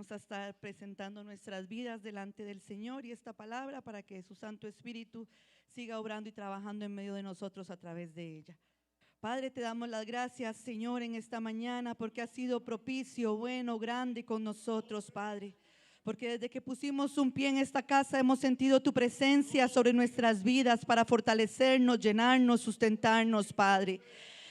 Vamos a estar presentando nuestras vidas delante del Señor y esta palabra para que su Santo Espíritu siga obrando y trabajando en medio de nosotros a través de ella. Padre, te damos las gracias, Señor, en esta mañana porque has sido propicio, bueno, grande con nosotros, Padre. Porque desde que pusimos un pie en esta casa hemos sentido tu presencia sobre nuestras vidas para fortalecernos, llenarnos, sustentarnos, Padre.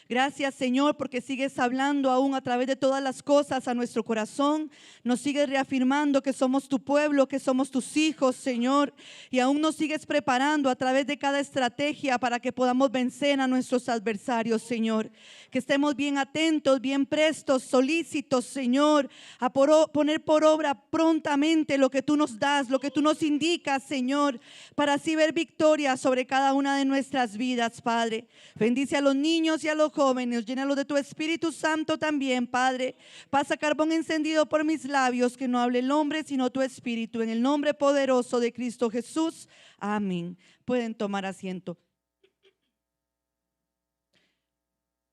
Gracias, Señor, porque sigues hablando aún a través de todas las cosas a nuestro corazón. Nos sigues reafirmando que somos tu pueblo, que somos tus hijos, Señor. Y aún nos sigues preparando a través de cada estrategia para que podamos vencer a nuestros adversarios, Señor. Que estemos bien atentos, bien prestos, solícitos, Señor, a poner por obra prontamente lo que tú nos das, lo que tú nos indicas, Señor, para así ver victoria sobre cada una de nuestras vidas, Padre. Bendice a los niños y a los jóvenes, llénalos de tu Espíritu Santo también, Padre. Pasa carbón encendido por mis labios, que no hable el hombre sino tu Espíritu, en el nombre poderoso de Cristo Jesús, amén. Pueden tomar asiento.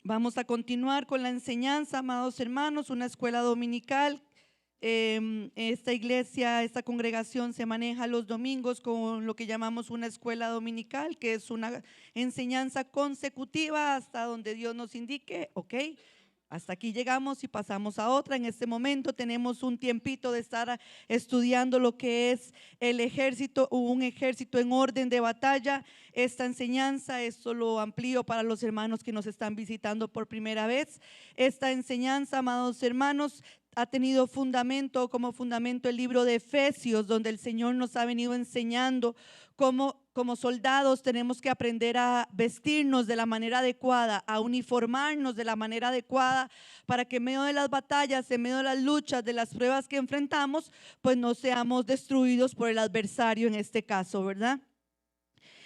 Vamos a continuar con la enseñanza, amados hermanos, una escuela dominical. Esta iglesia, esta congregación se maneja los domingos con lo que llamamos una escuela dominical, que es una enseñanza consecutiva hasta donde Dios nos indique, ok. Hasta aquí llegamos y pasamos a otra. En este momento tenemos un tiempito de estar estudiando lo que es el ejército o un ejército en orden de batalla. Esta enseñanza, esto lo amplío para los hermanos que nos están visitando por primera vez. Esta enseñanza, amados hermanos, ha tenido como fundamento el libro de Efesios, donde el Señor nos ha venido enseñando cómo como soldados tenemos que aprender a vestirnos de la manera adecuada, a uniformarnos de la manera adecuada, para que en medio de las batallas, en medio de las luchas, de las pruebas que enfrentamos, pues no seamos destruidos por el adversario en este caso, ¿verdad?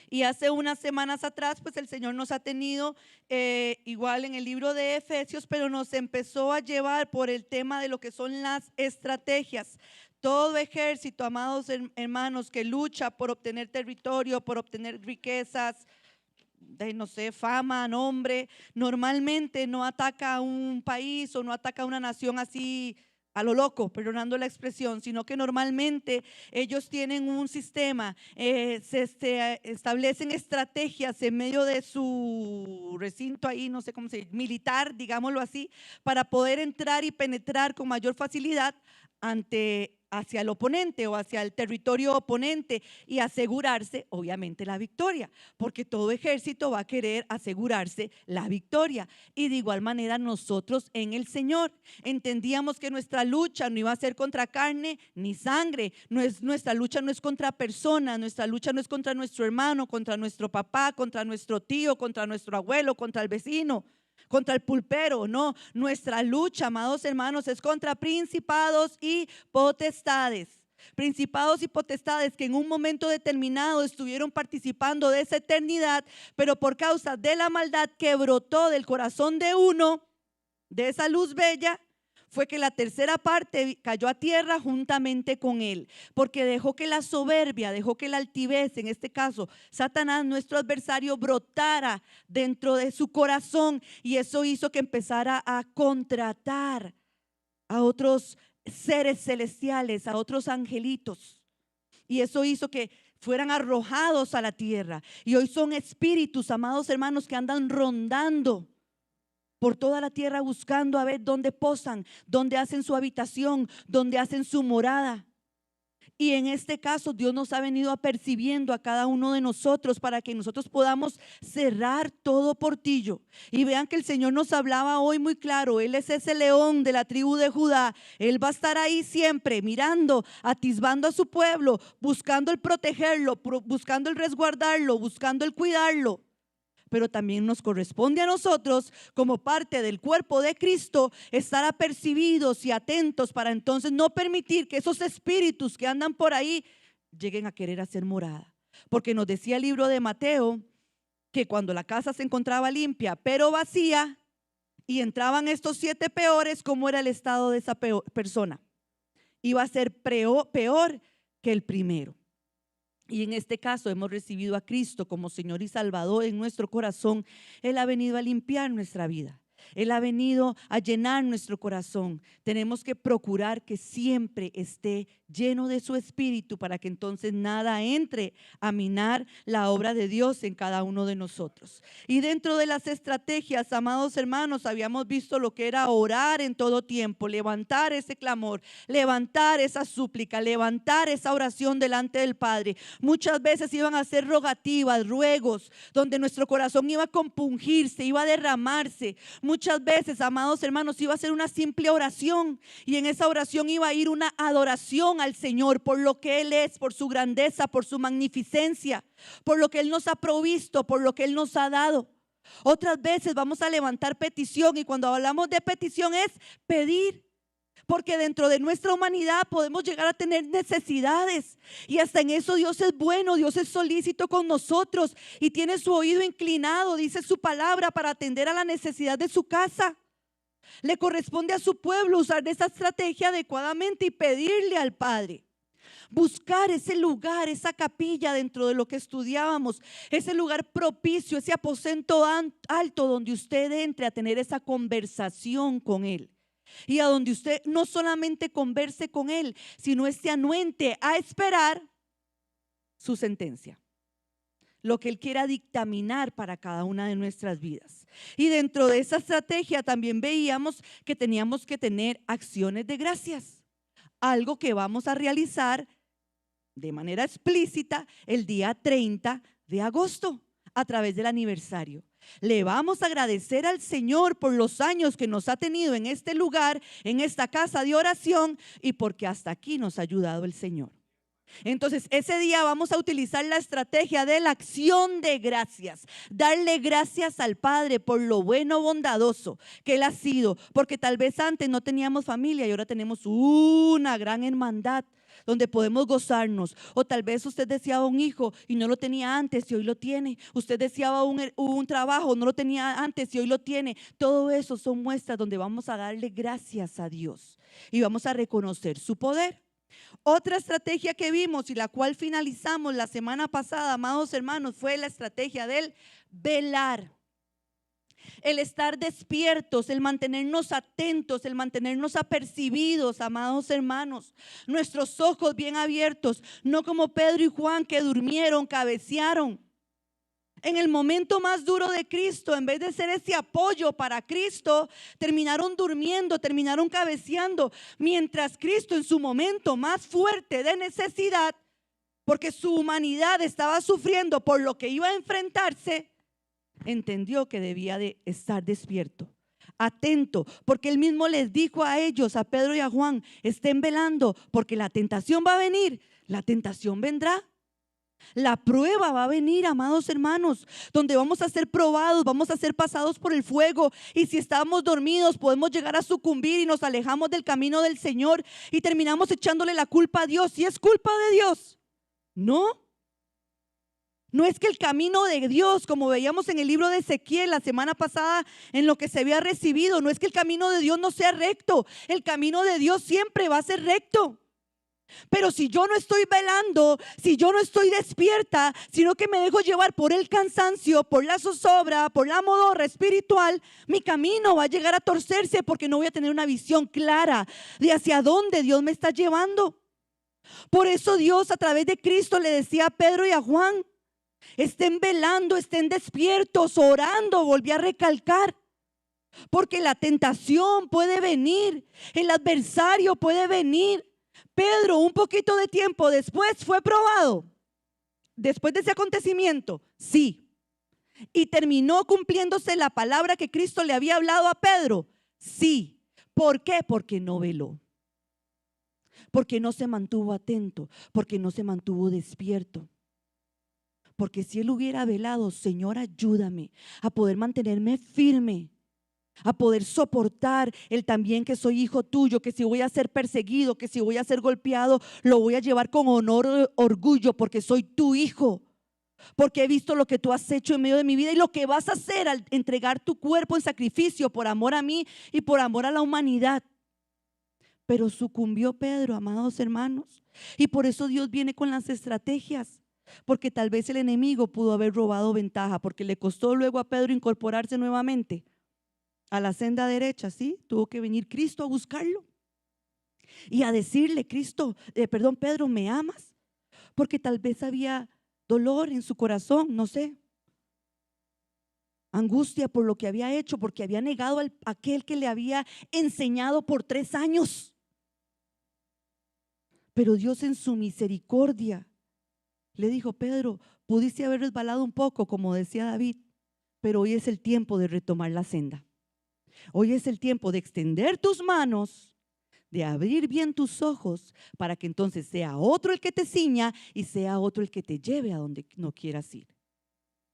Y hace unas semanas atrás, pues el Señor nos ha tenido igual en el libro de Efesios, pero nos empezó a llevar por el tema de lo que son las estrategias. Todo ejército, amados hermanos, que lucha por obtener territorio, por obtener riquezas, no sé, fama, nombre, normalmente no ataca a un país o no ataca a una nación así a lo loco, perdonando la expresión, sino que normalmente ellos tienen un sistema, se establecen estrategias en medio de su recinto ahí, no sé cómo se dice, militar, digámoslo así, para poder entrar y penetrar con mayor facilidad hacia el oponente o hacia el territorio oponente y asegurarse obviamente la victoria, porque todo ejército va a querer asegurarse la victoria. Y de igual manera nosotros en el Señor entendíamos que nuestra lucha no iba a ser contra carne ni sangre, nuestra lucha no es contra personas, nuestra lucha no es contra nuestro hermano, contra nuestro papá, contra nuestro tío, contra nuestro abuelo, contra el vecino, contra el pulpero. No, nuestra lucha, amados hermanos, es contra principados y potestades. Principados y potestades que en un momento determinado estuvieron participando de esa eternidad, pero por causa de la maldad que brotó del corazón de uno, de esa luz bella, fue que la tercera parte cayó a tierra juntamente con él, porque dejó que la soberbia, dejó que la altivez, en este caso Satanás, nuestro adversario, brotara dentro de su corazón, y eso hizo que empezara a contratar a otros seres celestiales, a otros angelitos, y eso hizo que fueran arrojados a la tierra, y hoy son espíritus, amados hermanos, que andan rondando por toda la tierra buscando a ver dónde posan, dónde hacen su habitación, dónde hacen su morada. Y en este caso Dios nos ha venido apercibiendo a cada uno de nosotros para que nosotros podamos cerrar todo portillo. Y vean que el Señor nos hablaba hoy muy claro, Él es ese león de la tribu de Judá. Él va a estar ahí siempre mirando, atisbando a su pueblo, buscando el protegerlo, buscando el resguardarlo, buscando el cuidarlo. Pero también nos corresponde a nosotros, como parte del cuerpo de Cristo, estar apercibidos y atentos para entonces no permitir que esos espíritus que andan por ahí lleguen a querer hacer morada. Porque nos decía el libro de Mateo que cuando la casa se encontraba limpia pero vacía y entraban estos 7 peores, ¿cómo era el estado de esa persona? Iba a ser peor que el primero. Y en este caso hemos recibido a Cristo como Señor y Salvador en nuestro corazón. Él ha venido a limpiar nuestra vida. Él ha venido a llenar nuestro corazón. Tenemos que procurar que siempre esté lleno de su espíritu para que entonces nada entre a minar la obra de Dios en cada uno de nosotros. Y dentro de las estrategias, amados hermanos, habíamos visto lo que era orar en todo tiempo, levantar ese clamor, levantar esa súplica, levantar esa oración delante del Padre. Muchas veces iban a ser rogativas, ruegos, donde nuestro corazón iba a compungirse, iba a derramarse. Muchas veces, amados hermanos, iba a ser una simple oración, y en esa oración iba a ir una adoración al Señor por lo que Él es, por su grandeza, por su magnificencia, por lo que Él nos ha provisto, por lo que Él nos ha dado. Otras veces vamos a levantar petición, y cuando hablamos de petición es pedir, porque dentro de nuestra humanidad podemos llegar a tener necesidades, y hasta en eso Dios es bueno, Dios es solícito con nosotros y tiene su oído inclinado, dice su palabra, para atender a la necesidad de su casa. Le corresponde a su pueblo usar de esa estrategia adecuadamente y pedirle al Padre. Buscar ese lugar, esa capilla dentro de lo que estudiábamos, ese lugar propicio, ese aposento alto donde usted entre a tener esa conversación con Él. Y a donde usted no solamente converse con Él, sino esté anuente a esperar su sentencia, lo que Él quiera dictaminar para cada una de nuestras vidas. Y dentro de esa estrategia también veíamos que teníamos que tener acciones de gracias, algo que vamos a realizar de manera explícita el día 30 de agosto a través del aniversario. Le vamos a agradecer al Señor por los años que nos ha tenido en este lugar, en esta casa de oración, y porque hasta aquí nos ha ayudado el Señor. Entonces ese día vamos a utilizar la estrategia de la acción de gracias, darle gracias al Padre por lo bueno, bondadoso que Él ha sido, porque tal vez antes no teníamos familia y ahora tenemos una gran hermandad donde podemos gozarnos. O tal vez usted deseaba un hijo y no lo tenía antes y hoy lo tiene. Usted deseaba un trabajo, no lo tenía antes y hoy lo tiene. Todo eso son muestras donde vamos a darle gracias a Dios y vamos a reconocer su poder. Otra estrategia que vimos y la cual finalizamos la semana pasada, amados hermanos, fue la estrategia del velar. El estar despiertos, el mantenernos atentos, el mantenernos apercibidos, amados hermanos. Nuestros ojos bien abiertos, no como Pedro y Juan que durmieron, cabecearon. En el momento más duro de Cristo, en vez de ser ese apoyo para Cristo, terminaron durmiendo, terminaron cabeceando. Mientras Cristo en su momento más fuerte de necesidad, porque su humanidad estaba sufriendo por lo que iba a enfrentarse, entendió que debía de estar despierto, atento, porque Él mismo les dijo a ellos, a Pedro y a Juan: estén velando, porque la tentación va a venir, la tentación vendrá. La prueba va a venir, amados hermanos, donde vamos a ser probados, vamos a ser pasados por el fuego, y si estamos dormidos podemos llegar a sucumbir y nos alejamos del camino del Señor y terminamos echándole la culpa a Dios. ¿Y es culpa de Dios? No. No es que el camino de Dios, como veíamos en el libro de Ezequiel la semana pasada, en lo que se había recibido, no es que el camino de Dios no sea recto. El camino de Dios siempre va a ser recto. Pero si yo no estoy velando, si yo no estoy despierta, sino que me dejo llevar por el cansancio, por la zozobra, por la modorra espiritual, mi camino va a llegar a torcerse, porque no voy a tener una visión clara de hacia dónde Dios me está llevando. Por eso Dios a través de Cristo le decía a Pedro y a Juan: estén velando, estén despiertos, orando. Volví a recalcar, porque la tentación puede venir, el adversario puede venir. Pedro, un poquito de tiempo después, fue probado. Después de ese acontecimiento, sí. Y terminó cumpliéndose la palabra que Cristo le había hablado a Pedro. Sí. ¿Por qué? Porque no veló. Porque no se mantuvo atento. Porque no se mantuvo despierto. Porque si él hubiera velado: Señor, ayúdame a poder mantenerme firme, a poder soportar el también que soy hijo tuyo, que si voy a ser perseguido, que si voy a ser golpeado, lo voy a llevar con honor, orgullo, porque soy tu hijo, porque he visto lo que tú has hecho en medio de mi vida y lo que vas a hacer al entregar tu cuerpo en sacrificio por amor a mí y por amor a la humanidad. Pero sucumbió Pedro, amados hermanos, y por eso Dios viene con las estrategias. Porque tal vez el enemigo pudo haber robado ventaja, porque le costó luego a Pedro incorporarse nuevamente a la senda derecha, ¿sí? Tuvo que venir Cristo a buscarlo y a decirle, Pedro, ¿me amas? Porque tal vez había dolor en su corazón, no sé, angustia por lo que había hecho, porque había negado a aquel que le había enseñado por 3 años. Pero Dios en su misericordia le dijo, Pedro, pudiste haber resbalado un poco, como decía David, pero hoy es el tiempo de retomar la senda. Hoy es el tiempo de extender tus manos, de abrir bien tus ojos, para que entonces sea otro el que te ciña y sea otro el que te lleve a donde no quieras ir.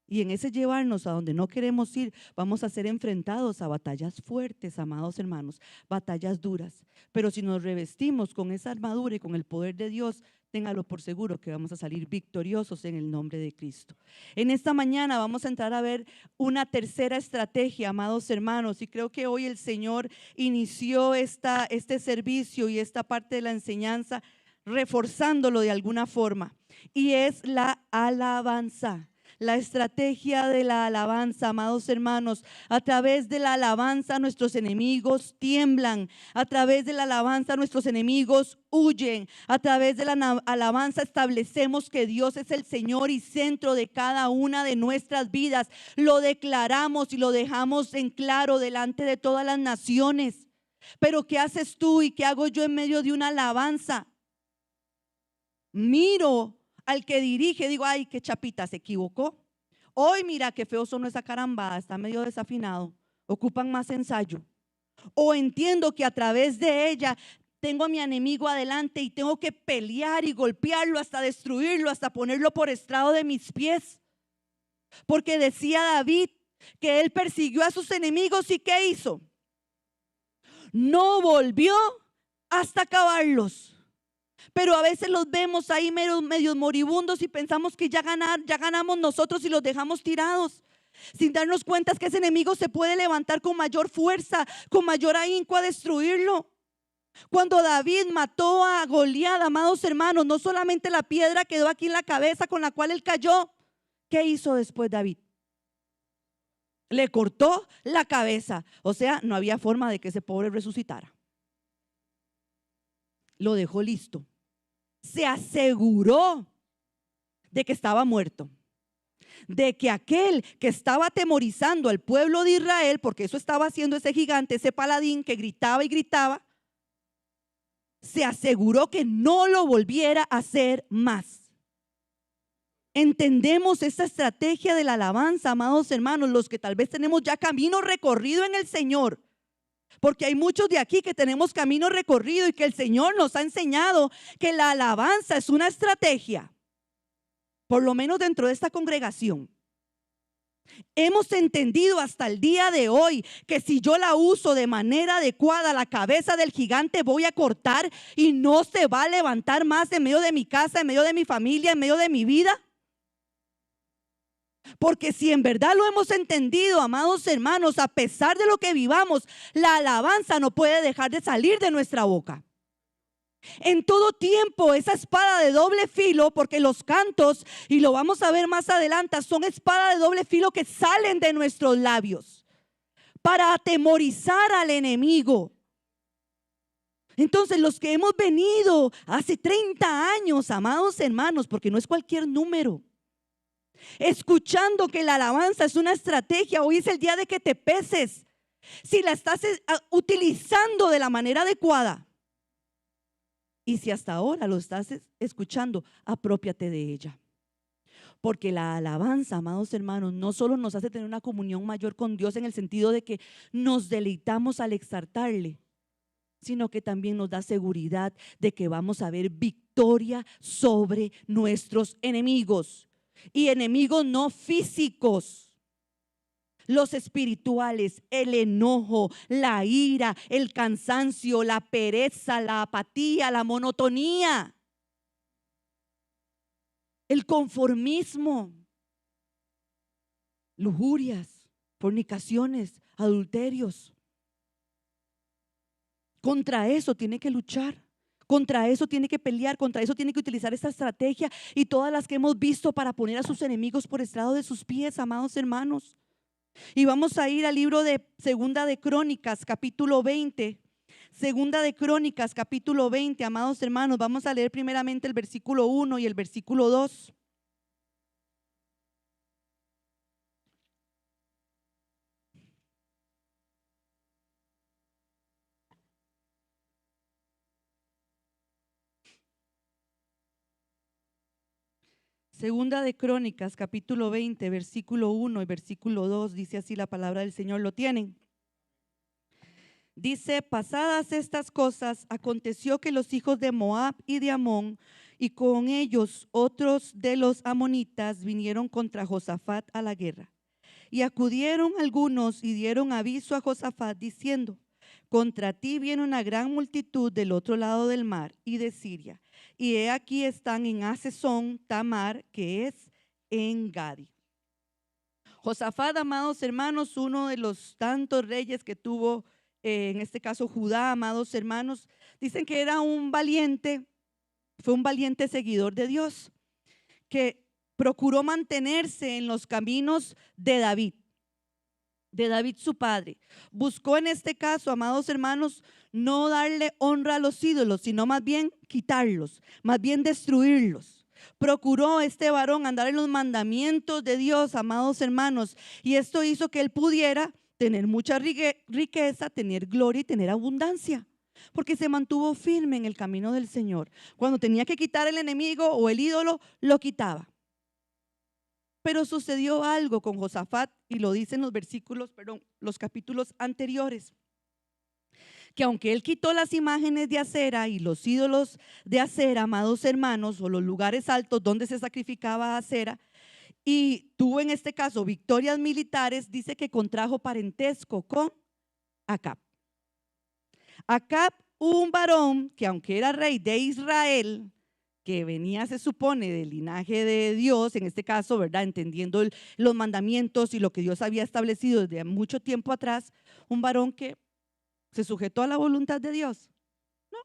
Y en ese llevarnos a donde no queremos ir, vamos a ser enfrentados a batallas fuertes, amados hermanos, batallas duras. Pero si nos revestimos con esa armadura y con el poder de Dios, téngalo por seguro que vamos a salir victoriosos en el nombre de Cristo. En esta mañana vamos a entrar a ver una tercera estrategia, amados hermanos, y creo que hoy el Señor inició este servicio y esta parte de la enseñanza reforzándolo de alguna forma, y es la alabanza. La estrategia de la alabanza, amados hermanos. A través de la alabanza nuestros enemigos tiemblan. A través de la alabanza nuestros enemigos huyen. A través de la alabanza establecemos que Dios es el Señor y centro de cada una de nuestras vidas. Lo declaramos y lo dejamos en claro delante de todas las naciones. Pero ¿qué haces tú y qué hago yo en medio de una alabanza? Miro al que dirige, digo, ay, qué chapita, se equivocó. Hoy mira qué feo sonó esa carambada, está medio desafinado, ocupan más ensayo. O entiendo que a través de ella tengo a mi enemigo adelante y tengo que pelear y golpearlo hasta destruirlo, hasta ponerlo por estrado de mis pies. Porque decía David que él persiguió a sus enemigos y ¿qué hizo? No volvió hasta acabarlos. Pero a veces los vemos ahí medios moribundos y pensamos que ya ganamos nosotros y los dejamos tirados, sin darnos cuenta que ese enemigo se puede levantar con mayor fuerza, con mayor ahínco a destruirlo. Cuando David mató a Goliat, amados hermanos, no solamente la piedra quedó aquí en la cabeza con la cual él cayó. ¿Qué hizo después David? Le cortó la cabeza. O sea, no había forma de que ese pobre resucitara. Lo dejó listo. Se aseguró de que estaba muerto, de que aquel que estaba atemorizando al pueblo de Israel, porque eso estaba haciendo ese gigante, ese paladín que gritaba y gritaba, se aseguró que no lo volviera a hacer más. Entendemos esta estrategia de la alabanza, amados hermanos, los que tal vez tenemos ya camino recorrido en el Señor. Porque hay muchos de aquí que tenemos camino recorrido y que el Señor nos ha enseñado que la alabanza es una estrategia, por lo menos dentro de esta congregación. Hemos entendido hasta el día de hoy que si yo la uso de manera adecuada, la cabeza del gigante voy a cortar y no se va a levantar más en medio de mi casa, en medio de mi familia, en medio de mi vida. Porque si en verdad lo hemos entendido, amados hermanos, a pesar de lo que vivamos, la alabanza no puede dejar de salir de nuestra boca. En todo tiempo esa espada de doble filo, porque los cantos, y lo vamos a ver más adelante, son espadas de doble filo que salen de nuestros labios para atemorizar al enemigo. Entonces los que hemos venido hace 30 años, amados hermanos, porque no es cualquier número, escuchando que la alabanza es una estrategia, hoy es el día de que te peses si la estás utilizando de la manera adecuada. Y si hasta ahora lo estás escuchando, apropiate de ella. Porque la alabanza, amados hermanos, no solo nos hace tener una comunión mayor con Dios en el sentido de que nos deleitamos al exaltarle, sino que también nos da seguridad de que vamos a ver victoria sobre nuestros enemigos. Y enemigos no físicos, los espirituales, el enojo, la ira, el cansancio, la pereza, la apatía, la monotonía, el conformismo, lujurias, fornicaciones, adulterios. Contra eso tiene que luchar. Contra eso tiene que pelear, contra eso tiene que utilizar esta estrategia y todas las que hemos visto para poner a sus enemigos por estrado de sus pies, amados hermanos. Y vamos a ir al libro de Segunda de Crónicas, capítulo 20. Segunda de Crónicas, capítulo 20, amados hermanos, vamos a leer primeramente el versículo 1 y el versículo 2. Segunda de Crónicas, capítulo 20, versículo 1 y versículo 2, dice así la palabra del Señor. ¿Lo tienen? Dice: pasadas estas cosas, aconteció que los hijos de Moab y de Amón, y con ellos otros de los amonitas, vinieron contra Josafat a la guerra. Y acudieron algunos y dieron aviso a Josafat diciendo: contra ti viene una gran multitud del otro lado del mar y de Siria, y he aquí están en Hazezón Tamar, que es en Gadi. Josafat, amados hermanos, uno de los tantos reyes que tuvo, en este caso Judá, amados hermanos, dicen que era un valiente, fue un valiente seguidor de Dios, que procuró mantenerse en los caminos de David su padre. Buscó en este caso, amados hermanos, no darle honra a los ídolos, sino más bien quitarlos, más bien destruirlos. Procuró este varón andar en los mandamientos de Dios, amados hermanos, y esto hizo que él pudiera tener mucha riqueza, tener gloria y tener abundancia, porque se mantuvo firme en el camino del Señor. Cuando tenía que quitar el enemigo o el ídolo, lo quitaba. Pero sucedió algo con Josafat, y lo dicen los versículos, los capítulos anteriores, que aunque él quitó las imágenes de acera y los ídolos de acera, amados hermanos, o los lugares altos donde se sacrificaba acera, y tuvo en este caso victorias militares, dice que contrajo parentesco con Acab. Acab, un varón que aunque era rey de Israel, que venía, se supone, del linaje de Dios, en este caso, ¿verdad? Entendiendo los mandamientos y lo que Dios había establecido desde mucho tiempo atrás, un varón que se sujetó a la voluntad de Dios, ¿no?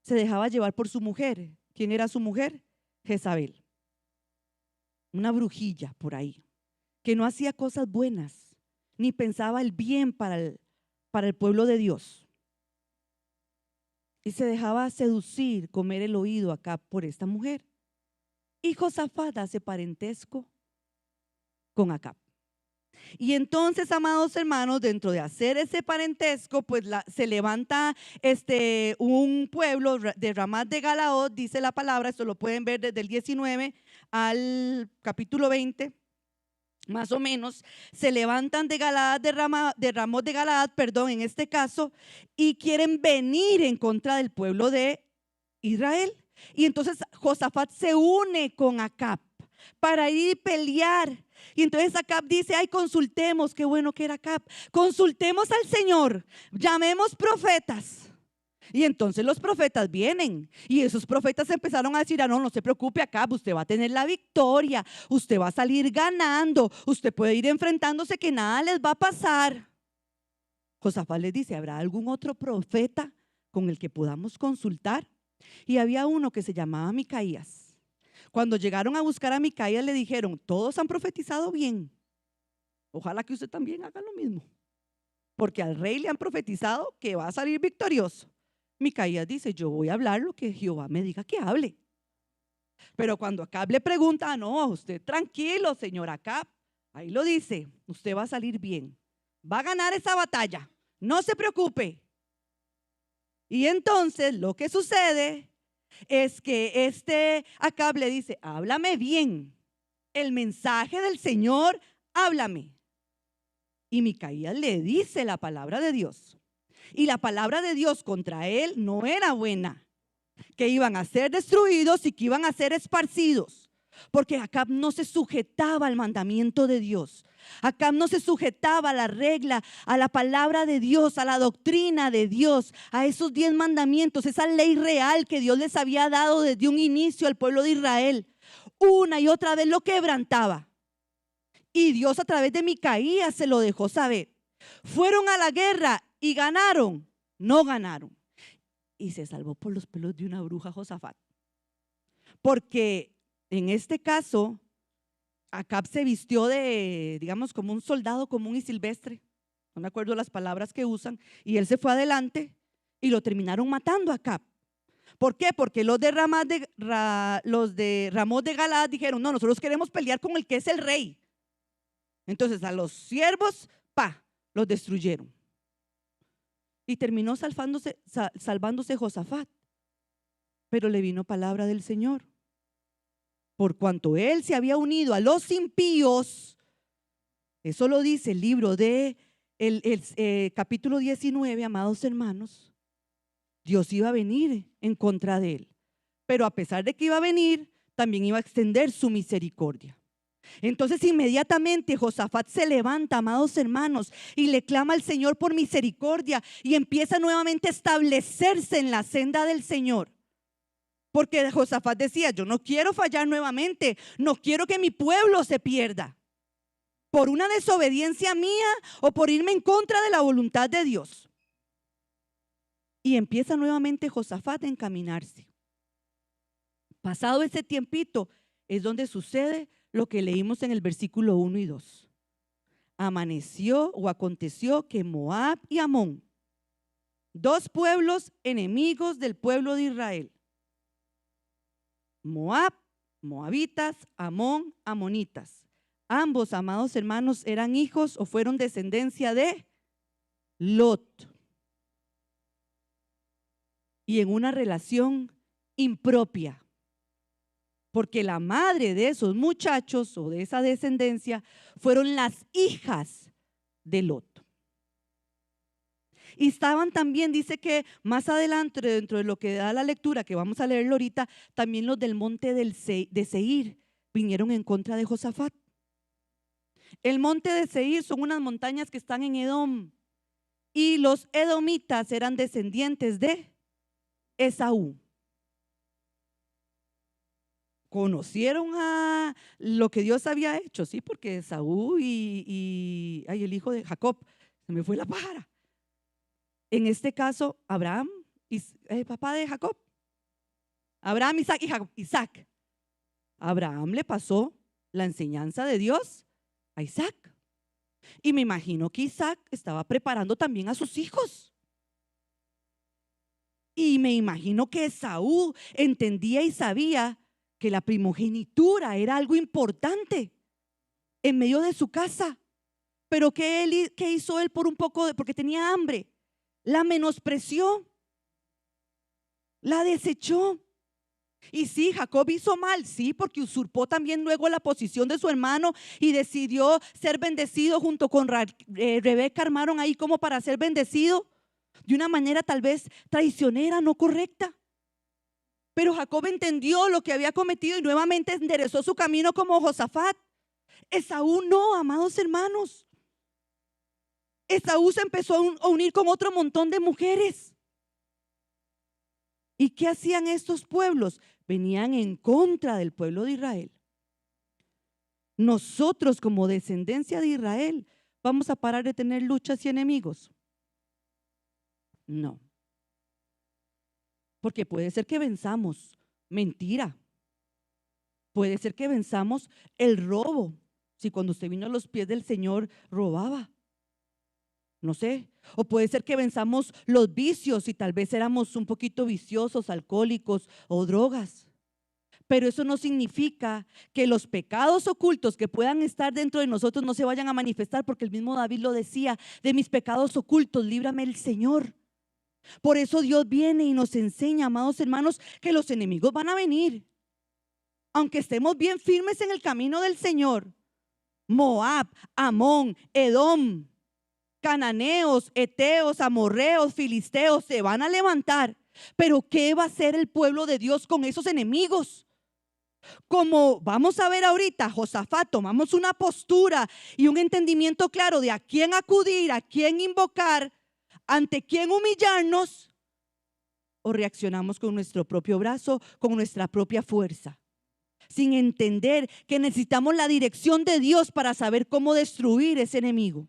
Se dejaba llevar por su mujer. ¿Quién era su mujer? Jezabel, una brujilla por ahí, que no hacía cosas buenas, ni pensaba el bien para el pueblo de Dios. Y se dejaba seducir, comer el oído acá por esta mujer. Y Josafat hace parentesco con Acab. Y entonces, amados hermanos, dentro de hacer ese parentesco, pues se levanta un pueblo de Ramat de Galaad, dice la palabra. Esto lo pueden ver desde el 19 al capítulo 20. Más o menos, se levantan de Galaad, de Ramot de Galaad, perdón, en este caso, y quieren venir en contra del pueblo de Israel. Y entonces Josafat se une con Acab para ir y pelear. Y entonces Acab dice: ay, consultemos, qué bueno que era Acab, consultemos al Señor, llamemos profetas. Y entonces los profetas vienen, y esos profetas empezaron a decir: no se preocupe, Acab, usted va a tener la victoria, usted va a salir ganando, usted puede ir enfrentándose, que nada les va a pasar. Josafat les dice: ¿habrá algún otro profeta con el que podamos consultar? Y había uno que se llamaba Micaías. Cuando llegaron a buscar a Micaías, le dijeron: todos han profetizado bien, ojalá que usted también haga lo mismo, porque al rey le han profetizado que va a salir victorioso. Micaías dice: yo voy a hablar lo que Jehová me diga que hable. Pero cuando Acab le pregunta: no, usted tranquilo, señor Acab, ahí lo dice: usted va a salir bien, va a ganar esa batalla, no se preocupe. Y entonces lo que sucede es que Acab le dice: háblame bien, el mensaje del Señor, háblame. Y Micaías le dice la palabra de Dios. Y la palabra de Dios contra él no era buena, que iban a ser destruidos y que iban a ser esparcidos, porque Acab no se sujetaba al mandamiento de Dios. Acab no se sujetaba a la regla, a la palabra de Dios, a la doctrina de Dios, a esos 10 mandamientos, esa ley real que Dios les había dado desde un inicio al pueblo de Israel. Una y otra vez lo quebrantaba. Y Dios a través de Micaías se lo dejó saber. Fueron a la guerra y ganaron, no ganaron. Y se salvó por los pelos de una bruja Josafat. Porque en este caso, Acab se vistió de, digamos, como un soldado común y silvestre, no me acuerdo las palabras que usan, y él se fue adelante y lo terminaron matando a Acab. ¿Por qué? Porque los de Ramot de Galaad dijeron, no, nosotros queremos pelear con el que es el rey. Entonces a los siervos, los destruyeron. Y terminó salvándose Josafat. Pero le vino palabra del Señor. Por cuanto él se había unido a los impíos, eso lo dice el libro de capítulo 19, amados hermanos, Dios iba a venir en contra de él. Pero a pesar de que iba a venir, también iba a extender su misericordia. Entonces inmediatamente Josafat se levanta, amados hermanos, y le clama al Señor por misericordia y empieza nuevamente a establecerse en la senda del Señor. Porque Josafat decía, yo no quiero fallar nuevamente, no quiero que mi pueblo se pierda por una desobediencia mía o por irme en contra de la voluntad de Dios. Y empieza nuevamente Josafat a encaminarse. Pasado ese tiempito es donde sucede lo que leímos en el versículo 1 y 2. Amaneció o aconteció que Moab y Amón, dos pueblos enemigos del pueblo de Israel. Moab, moabitas, Amón, amonitas. Ambos, amados hermanos, eran hijos o fueron descendencia de Lot. Y en una relación impropia. Porque la madre de esos muchachos o de esa descendencia fueron las hijas de Lot. Y estaban también, dice que más adelante, dentro de lo que da la lectura, que vamos a leerlo ahorita, también los del monte de Seir vinieron en contra de Josafat. El monte de Seir son unas montañas que están en Edom. Y los edomitas eran descendientes de Esaú. Conocieron a lo que Dios había hecho, sí, porque Esaú y el hijo de Jacob, se me fue la pájara. En este caso, Abraham, papá de Jacob. Abraham, Isaac y Jacob. Isaac. Abraham le pasó la enseñanza de Dios a Isaac. Y me imagino que Isaac estaba preparando también a sus hijos. Y me imagino que Esaú entendía y sabía que la primogenitura era algo importante en medio de su casa. Pero ¿qué hizo él por un poco? Porque tenía hambre. La menospreció, la desechó. Y sí, Jacob hizo mal, sí, porque usurpó también luego la posición de su hermano y decidió ser bendecido junto con Rebeca. Armaron ahí como para ser bendecido de una manera tal vez traicionera, no correcta. Pero Jacob entendió lo que había cometido y nuevamente enderezó su camino como Josafat. Esaú no, amados hermanos. Esaú se empezó a unir con otro montón de mujeres. ¿Y qué hacían estos pueblos? Venían en contra del pueblo de Israel. Nosotros como descendencia de Israel, ¿vamos a parar de tener luchas y enemigos? No. Porque puede ser que venzamos mentira. Puede ser que venzamos el robo. Si cuando usted vino a los pies del Señor robaba. No sé, o puede ser que venzamos los vicios y tal vez éramos un poquito viciosos, alcohólicos o drogas. Pero eso no significa que los pecados ocultos que puedan estar dentro de nosotros no se vayan a manifestar, porque el mismo David lo decía: de mis pecados ocultos, líbrame el Señor. Por eso Dios viene y nos enseña, amados hermanos, que los enemigos van a venir. Aunque estemos bien firmes en el camino del Señor, Moab, Amón, Edom, cananeos, eteos, amorreos, filisteos se van a levantar. Pero ¿qué va a hacer el pueblo de Dios con esos enemigos? Como vamos a ver ahorita, Josafat, tomamos una postura y un entendimiento claro de a quién acudir, a quién invocar, ante quién humillarnos, o reaccionamos con nuestro propio brazo, con nuestra propia fuerza, sin entender que necesitamos la dirección de Dios para saber cómo destruir ese enemigo.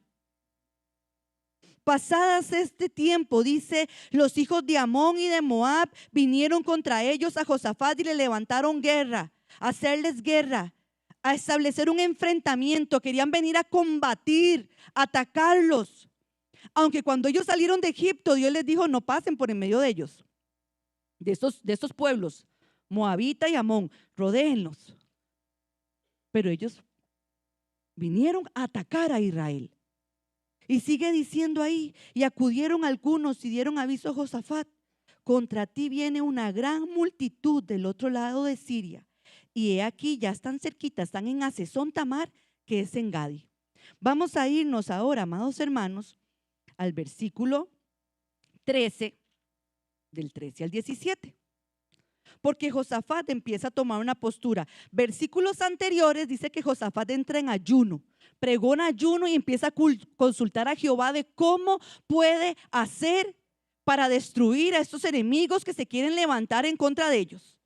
Pasadas este tiempo, dice, los hijos de Amón y de Moab vinieron contra ellos a Josafat y le levantaron guerra, hacerles guerra. a establecer un enfrentamiento, querían venir a combatir, a atacarlos. Aunque cuando ellos salieron de Egipto, Dios les dijo, no pasen por en medio de ellos, de estos pueblos, Moabita y Amón, rodéenlos. Pero ellos vinieron a atacar a Israel. Y sigue diciendo ahí, y acudieron algunos y dieron aviso a Josafat, contra ti viene una gran multitud del otro lado de Siria. Y he aquí, ya están cerquita, están en Hazezón Tamar, que es en Gadi. Vamos a irnos ahora, amados hermanos, al versículo 13, del 13 al 17. Porque Josafat empieza a tomar una postura. Versículos anteriores dice que Josafat entra en ayuno, pregona ayuno y empieza a consultar a Jehová de cómo puede hacer para destruir a estos enemigos que se quieren levantar en contra de ellos.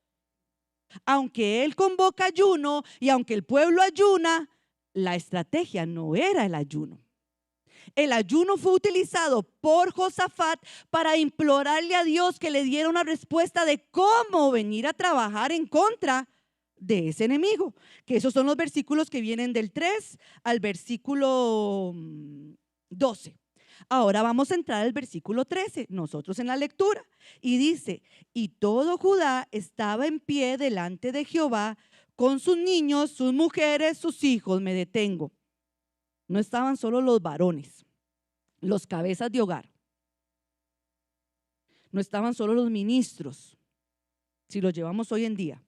Aunque él convoca ayuno y aunque el pueblo ayuna, la estrategia no era el ayuno. El ayuno fue utilizado por Josafat para implorarle a Dios que le diera una respuesta de cómo venir a trabajar en contra de ese enemigo. Que esos son los versículos que vienen del 3 al versículo 12. Ahora vamos a entrar al versículo 13, nosotros en la lectura. Y dice, y todo Judá estaba en pie delante de Jehová con sus niños, sus mujeres, sus hijos. Me detengo. No estaban solo los varones, los cabezas de hogar. No estaban solo los ministros, si los llevamos hoy en día,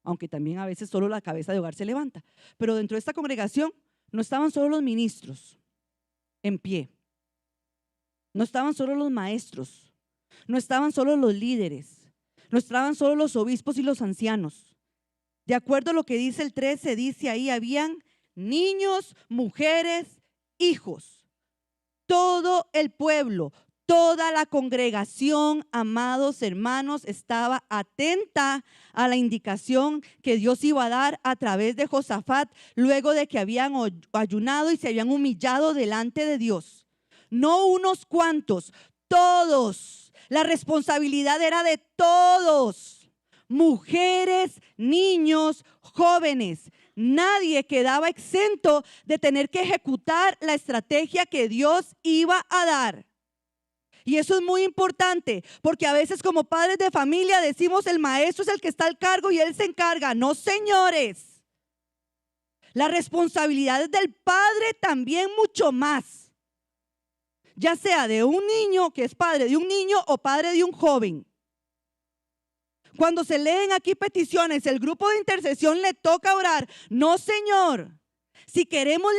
aunque también a veces solo la cabeza de hogar se levanta. Pero dentro de esta congregación no estaban solo los ministros en pie. No estaban solo los maestros, no estaban solo los líderes, no estaban solo los obispos y los ancianos. De acuerdo a lo que dice el 13, dice ahí, habían niños, mujeres, hijos, todo el pueblo, toda la congregación, amados hermanos, estaba atenta a la indicación que Dios iba a dar a través de Josafat luego de que habían ayunado y se habían humillado delante de Dios. No unos cuantos, todos. La responsabilidad era de todos, mujeres, niños, jóvenes. Nadie quedaba exento de tener que ejecutar la estrategia que Dios iba a dar. Y eso es muy importante, porque a veces como padres de familia decimos el maestro es el que está al cargo y él se encarga. No, señores. La responsabilidad es del padre también mucho más. Ya sea de un niño que es padre de un niño o padre de un joven. Cuando se leen aquí peticiones, el grupo de intercesión le toca orar. No, señor. Si queremos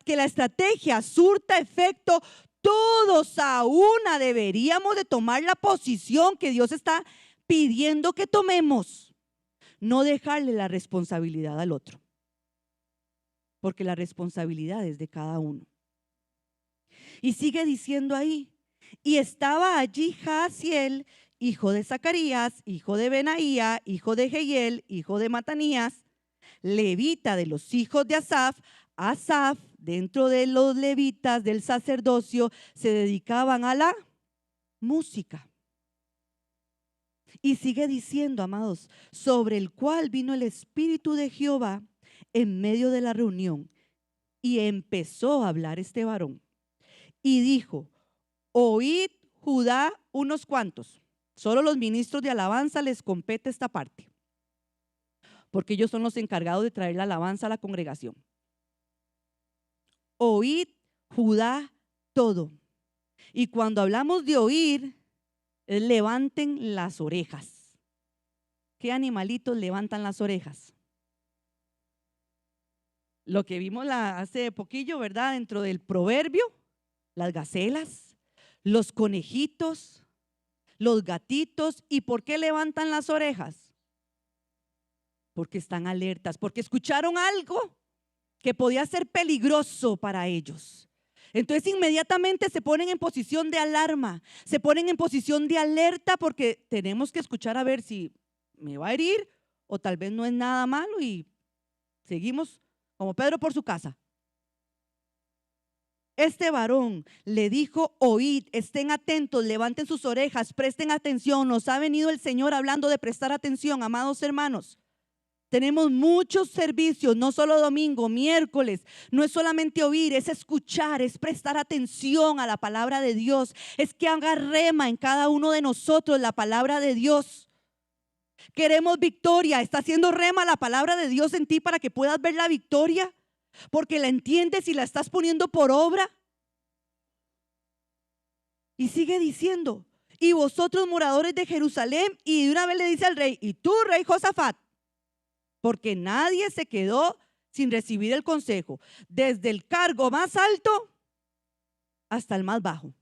que la estrategia surta efecto, todos a una deberíamos de tomar la posición que Dios está pidiendo que tomemos. No dejarle la responsabilidad al otro, porque la responsabilidad es de cada uno. Y sigue diciendo ahí, y estaba allí Jaasiel, hijo de Zacarías, hijo de Benaía, hijo de Jehiel, hijo de Matanías, levita de los hijos de Asaf. Asaf, dentro de los levitas del sacerdocio, se dedicaban a la música. Y sigue diciendo, amados, sobre el cual vino el Espíritu de Jehová en medio de la reunión. Y empezó a hablar este varón. Y dijo, oíd Judá, unos cuantos. Solo los ministros de alabanza les compete esta parte, porque ellos son los encargados de traer la alabanza a la congregación. Oíd Judá todo. Y cuando hablamos de oír, levanten las orejas. ¿Qué animalitos levantan las orejas? Lo que vimos hace poquillo, ¿verdad? Dentro del proverbio, las gacelas, los conejitos, los gatitos. ¿Y por qué levantan las orejas? Porque están alertas, porque escucharon algo que podía ser peligroso para ellos. Entonces inmediatamente se ponen en posición de alarma, se ponen en posición de alerta, porque tenemos que escuchar a ver si me va a herir o tal vez no es nada malo y seguimos como Pedro por su casa. Este varón le dijo, oíd, estén atentos, levanten sus orejas, presten atención. Nos ha venido el Señor hablando de prestar atención, amados hermanos. Tenemos muchos servicios, no solo domingo, miércoles. No es solamente oír, es escuchar, es prestar atención a la palabra de Dios. Es que haga rema en cada uno de nosotros la palabra de Dios. Queremos victoria. ¿Está haciendo rema la palabra de Dios en ti para que puedas ver la victoria? Porque la entiendes y la estás poniendo por obra. Y sigue diciendo, y vosotros moradores de Jerusalén, y de una vez le dice al rey, y tú, rey Josafat, porque nadie se quedó sin recibir el consejo, desde el cargo más alto hasta el más bajo.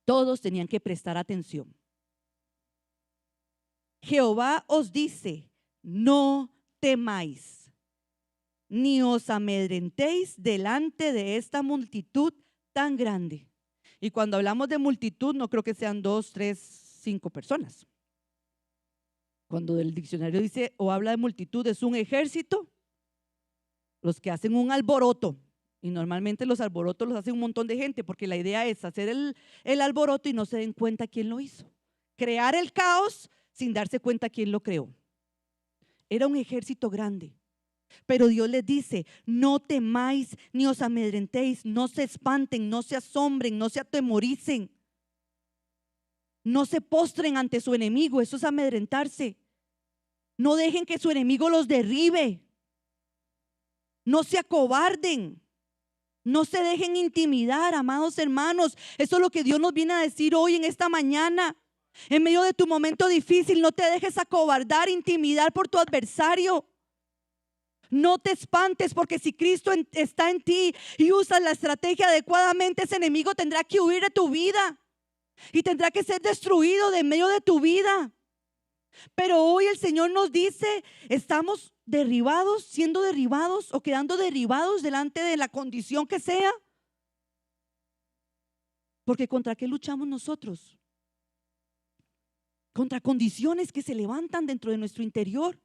Todos tenían que prestar atención. Jehová os dice, no temáis, ni os amedrentéis delante de esta multitud tan grande. Y cuando hablamos de multitud, no creo que sean 2, 3, 5 personas. Cuando el diccionario dice o habla de multitud, es un ejército, los que hacen un alboroto. Y normalmente los alborotos los hace un montón de gente, porque la idea es hacer el alboroto y no se den cuenta quién lo hizo. Crear el caos sin darse cuenta quién lo creó. Era un ejército grande. Pero Dios les dice, no temáis ni os amedrentéis, no se espanten, no se asombren, no se atemoricen. No se postren ante su enemigo, eso es amedrentarse. No dejen que su enemigo los derribe. No se acobarden. No se dejen intimidar, amados hermanos. Eso es lo que Dios nos viene a decir hoy en esta mañana. En medio de tu momento difícil, no te dejes acobardar, intimidar por tu adversario. No te espantes, porque si Cristo está en ti y usas la estrategia adecuadamente, ese enemigo tendrá que huir de tu vida y tendrá que ser destruido de en medio de tu vida. Pero hoy el Señor nos dice, estamos derribados, siendo derribados o quedando derribados delante de la condición que sea. Porque ¿contra qué luchamos nosotros? Contra condiciones que se levantan dentro de nuestro interior.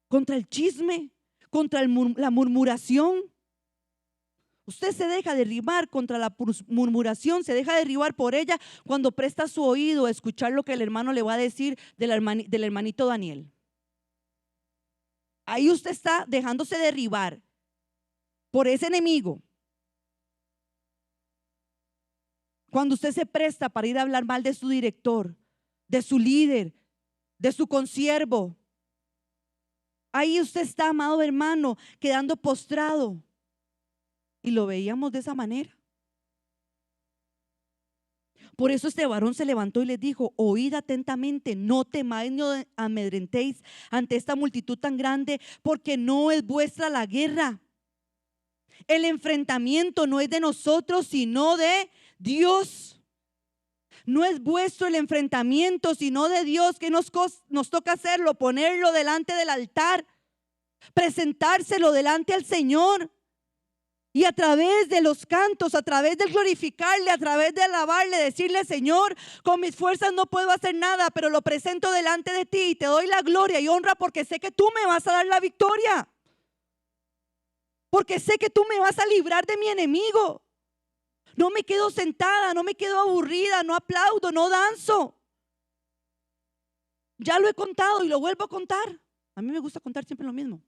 Contra el chisme, contra la murmuración. Usted se deja derribar contra la murmuración, se deja derribar por ella cuando presta su oído a escuchar lo que el hermano le va a decir del hermanito Daniel. Ahí usted está dejándose derribar por ese enemigo. Cuando usted se presta para ir a hablar mal de su director, de su líder, de su consiervo, ahí usted está, amado hermano, quedando postrado. Y lo veíamos de esa manera. Por eso este varón se levantó y les dijo, oíd atentamente, no temáis ni os amedrentéis ante esta multitud tan grande, porque no es vuestra la guerra. El enfrentamiento no es de nosotros, sino de Dios. No es vuestro el enfrentamiento, sino de Dios. Que nos toca hacerlo, ponerlo delante del altar, presentárselo delante al Señor. Y a través de los cantos, a través del glorificarle, a través de alabarle, decirle, Señor, con mis fuerzas no puedo hacer nada, pero lo presento delante de ti y te doy la gloria y honra porque sé que tú me vas a dar la victoria. Porque sé que tú me vas a librar de mi enemigo. No me quedo sentada, no me quedo aburrida, no aplaudo, no danzo. Ya lo he contado y lo vuelvo a contar. A mí me gusta contar siempre lo mismo.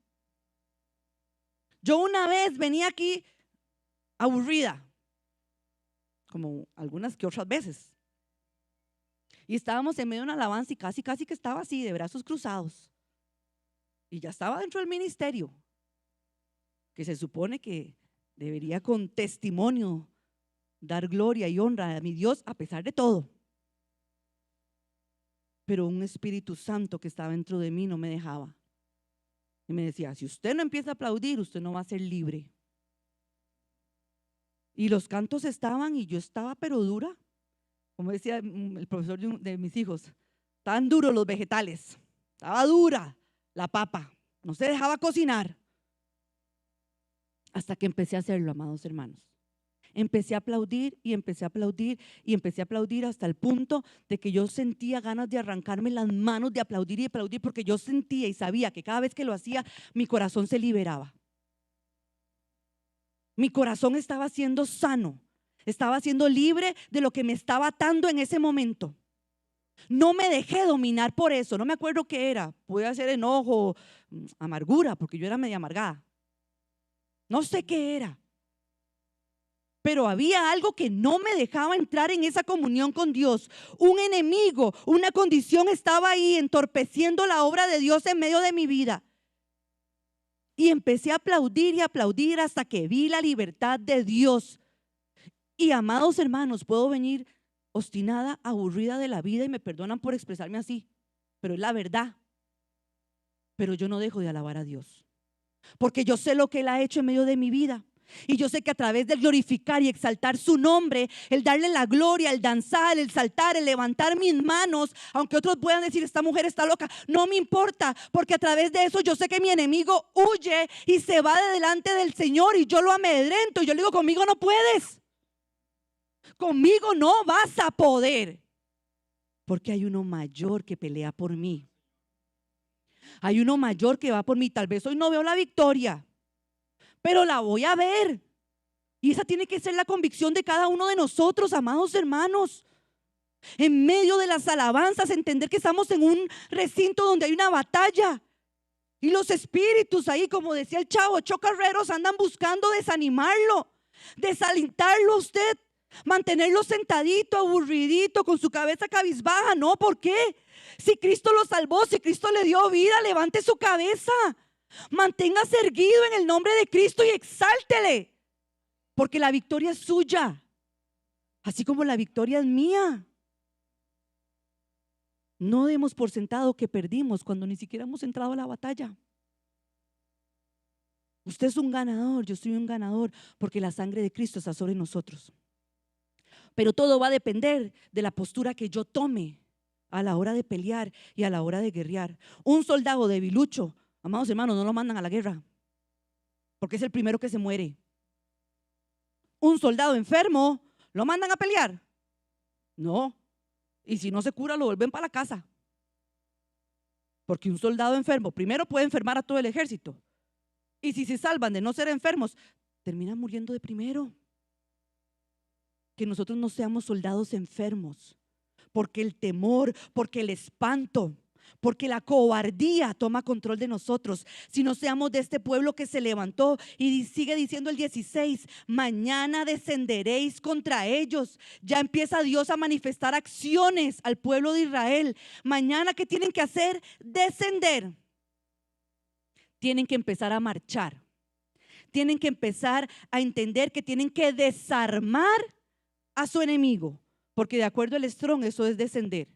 Yo una vez venía aquí aburrida, como algunas que otras veces. Y estábamos en medio de una alabanza y casi que estaba así, de brazos cruzados. Y ya estaba dentro del ministerio, que se supone que debería con testimonio dar gloria y honra a mi Dios a pesar de todo. Pero un Espíritu Santo que estaba dentro de mí no me dejaba. Y me decía, si usted no empieza a aplaudir, usted no va a ser libre. Y los cantos estaban y yo estaba pero dura. Como decía el profesor de mis hijos, tan duros los vegetales. Estaba dura la papa. No se dejaba cocinar. Hasta que empecé a hacerlo, amados hermanos. Empecé a aplaudir y empecé a aplaudir y empecé a aplaudir hasta el punto de que yo sentía ganas de arrancarme las manos de aplaudir y aplaudir, porque yo sentía y sabía que cada vez que lo hacía mi corazón se liberaba. Mi corazón estaba siendo sano, estaba siendo libre de lo que me estaba atando en ese momento. No me dejé dominar por eso. No me acuerdo qué era. Puede ser enojo, amargura, porque yo era media amargada. No sé qué era. Pero había algo que no me dejaba entrar en esa comunión con Dios. Un enemigo, una condición estaba ahí entorpeciendo la obra de Dios en medio de mi vida. Y empecé a aplaudir y aplaudir hasta que vi la libertad de Dios. Y amados hermanos, puedo venir obstinada, aburrida de la vida y me perdonan por expresarme así, pero es la verdad. Pero yo no dejo de alabar a Dios, porque yo sé lo que Él ha hecho en medio de mi vida. Y yo sé que a través del glorificar y exaltar su nombre, el darle la gloria, el danzar, el saltar, el levantar mis manos, aunque otros puedan decir esta mujer está loca, no me importa, porque a través de eso yo sé que mi enemigo huye y se va de delante del Señor y yo lo amedrento y yo le digo, conmigo no puedes, conmigo no vas a poder, porque hay uno mayor que pelea por mí. Hay uno mayor que va por mí. Tal vez hoy no veo la victoria, pero la voy a ver. Y esa tiene que ser la convicción de cada uno de nosotros, amados hermanos. En medio de las alabanzas, entender que estamos en un recinto donde hay una batalla. Y los espíritus ahí, como decía el chavo, chocarreros, andan buscando desanimarlo, desalentarlo a usted, mantenerlo sentadito, aburridito, con su cabeza cabizbaja. No, ¿por qué? Si Cristo lo salvó, si Cristo le dio vida, levante su cabeza, manténgase erguido en el nombre de Cristo y exáltele, porque la victoria es suya, así como la victoria es mía. No demos por sentado que perdimos cuando ni siquiera hemos entrado a la batalla. Usted es un ganador, yo soy un ganador, porque la sangre de Cristo está sobre nosotros. Pero todo va a depender de la postura que yo tome a la hora de pelear y a la hora de guerrear. Un soldado debilucho, amados hermanos, no lo mandan a la guerra, porque es el primero que se muere. Un soldado enfermo, ¿lo mandan a pelear? No. Y si no se cura, lo vuelven para la casa. Porque un soldado enfermo, primero puede enfermar a todo el ejército. Y si se salvan de no ser enfermos, terminan muriendo de primero. Que nosotros no seamos soldados enfermos, porque el temor, porque el espanto, porque la cobardía toma control de nosotros. Si no seamos de este pueblo que se levantó, y sigue diciendo el 16, mañana descenderéis contra ellos. Ya empieza Dios a manifestar acciones al pueblo de Israel. Mañana, ¿qué tienen que hacer? Descender. Tienen que empezar a marchar. Tienen que empezar a entender que tienen que desarmar a su enemigo, porque de acuerdo al Strong eso es descender.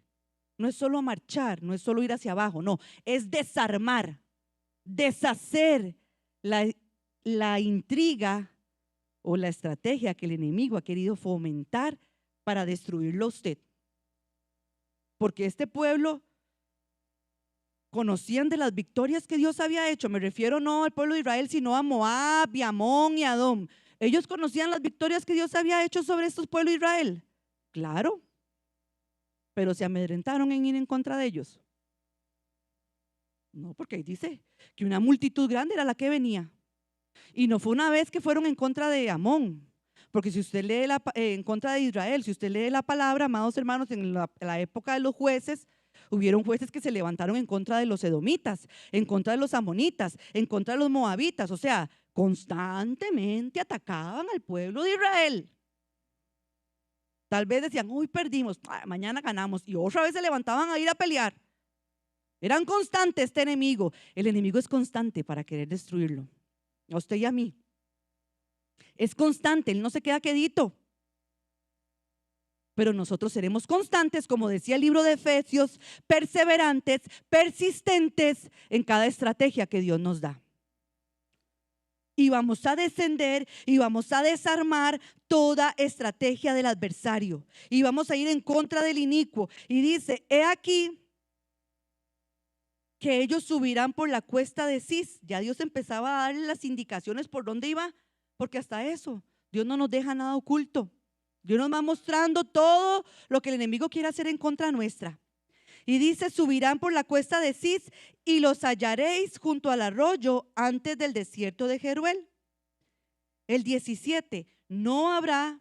No es solo marchar, no es solo ir hacia abajo, no, es desarmar, deshacer la intriga o la estrategia que el enemigo ha querido fomentar para destruirlo a usted. Porque este pueblo conocían de las victorias que Dios había hecho. Me refiero no al pueblo de Israel, sino a Moab, y Amón y Adón. Ellos conocían las victorias que Dios había hecho sobre estos pueblos de Israel. Claro, pero se amedrentaron en ir en contra de ellos. No, porque ahí dice que una multitud grande era la que venía. Y no fue una vez que fueron en contra de Amón. Porque si usted lee en contra de Israel, si usted lee la palabra, amados hermanos, en la época de los jueces, hubieron jueces que se levantaron en contra de los edomitas, en contra de los amonitas, en contra de los moabitas. O sea, constantemente atacaban al pueblo de Israel. Tal vez decían, hoy perdimos, mañana ganamos, y otra vez se levantaban a ir a pelear. Eran constantes este enemigo. El enemigo es constante para querer destruirlo, a usted y a mí. Es constante, él no se queda quedito. Pero nosotros seremos constantes, como decía el libro de Efesios, perseverantes, persistentes en cada estrategia que Dios nos da. Y vamos a descender y vamos a desarmar toda estrategia del adversario. Y vamos a ir en contra del inicuo. Y dice, he aquí que ellos subirán por la cuesta de Cis. Ya Dios empezaba a darle las indicaciones por dónde iba, porque hasta eso, Dios no nos deja nada oculto. Dios nos va mostrando todo lo que el enemigo quiere hacer en contra nuestra. Y dice, subirán por la cuesta de Cis y los hallaréis junto al arroyo antes del desierto de Jeruel. El 17, no habrá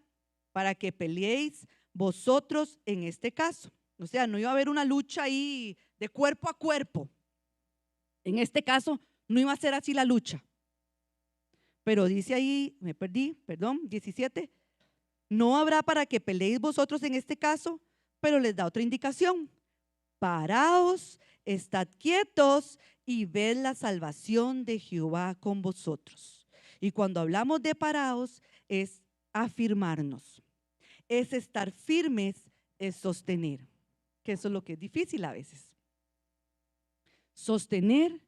para que peleéis vosotros en este caso. O sea, no iba a haber una lucha ahí de cuerpo a cuerpo. En este caso, no iba a ser así la lucha. Pero dice ahí, me perdí, perdón, 17. No habrá para que peleéis vosotros en este caso, pero les da otra indicación. Paraos, estad quietos y ved la salvación de Jehová con vosotros. Y cuando hablamos de paraos, es afirmarnos, es estar firmes, es sostener, que eso es lo que es difícil a veces. Sostener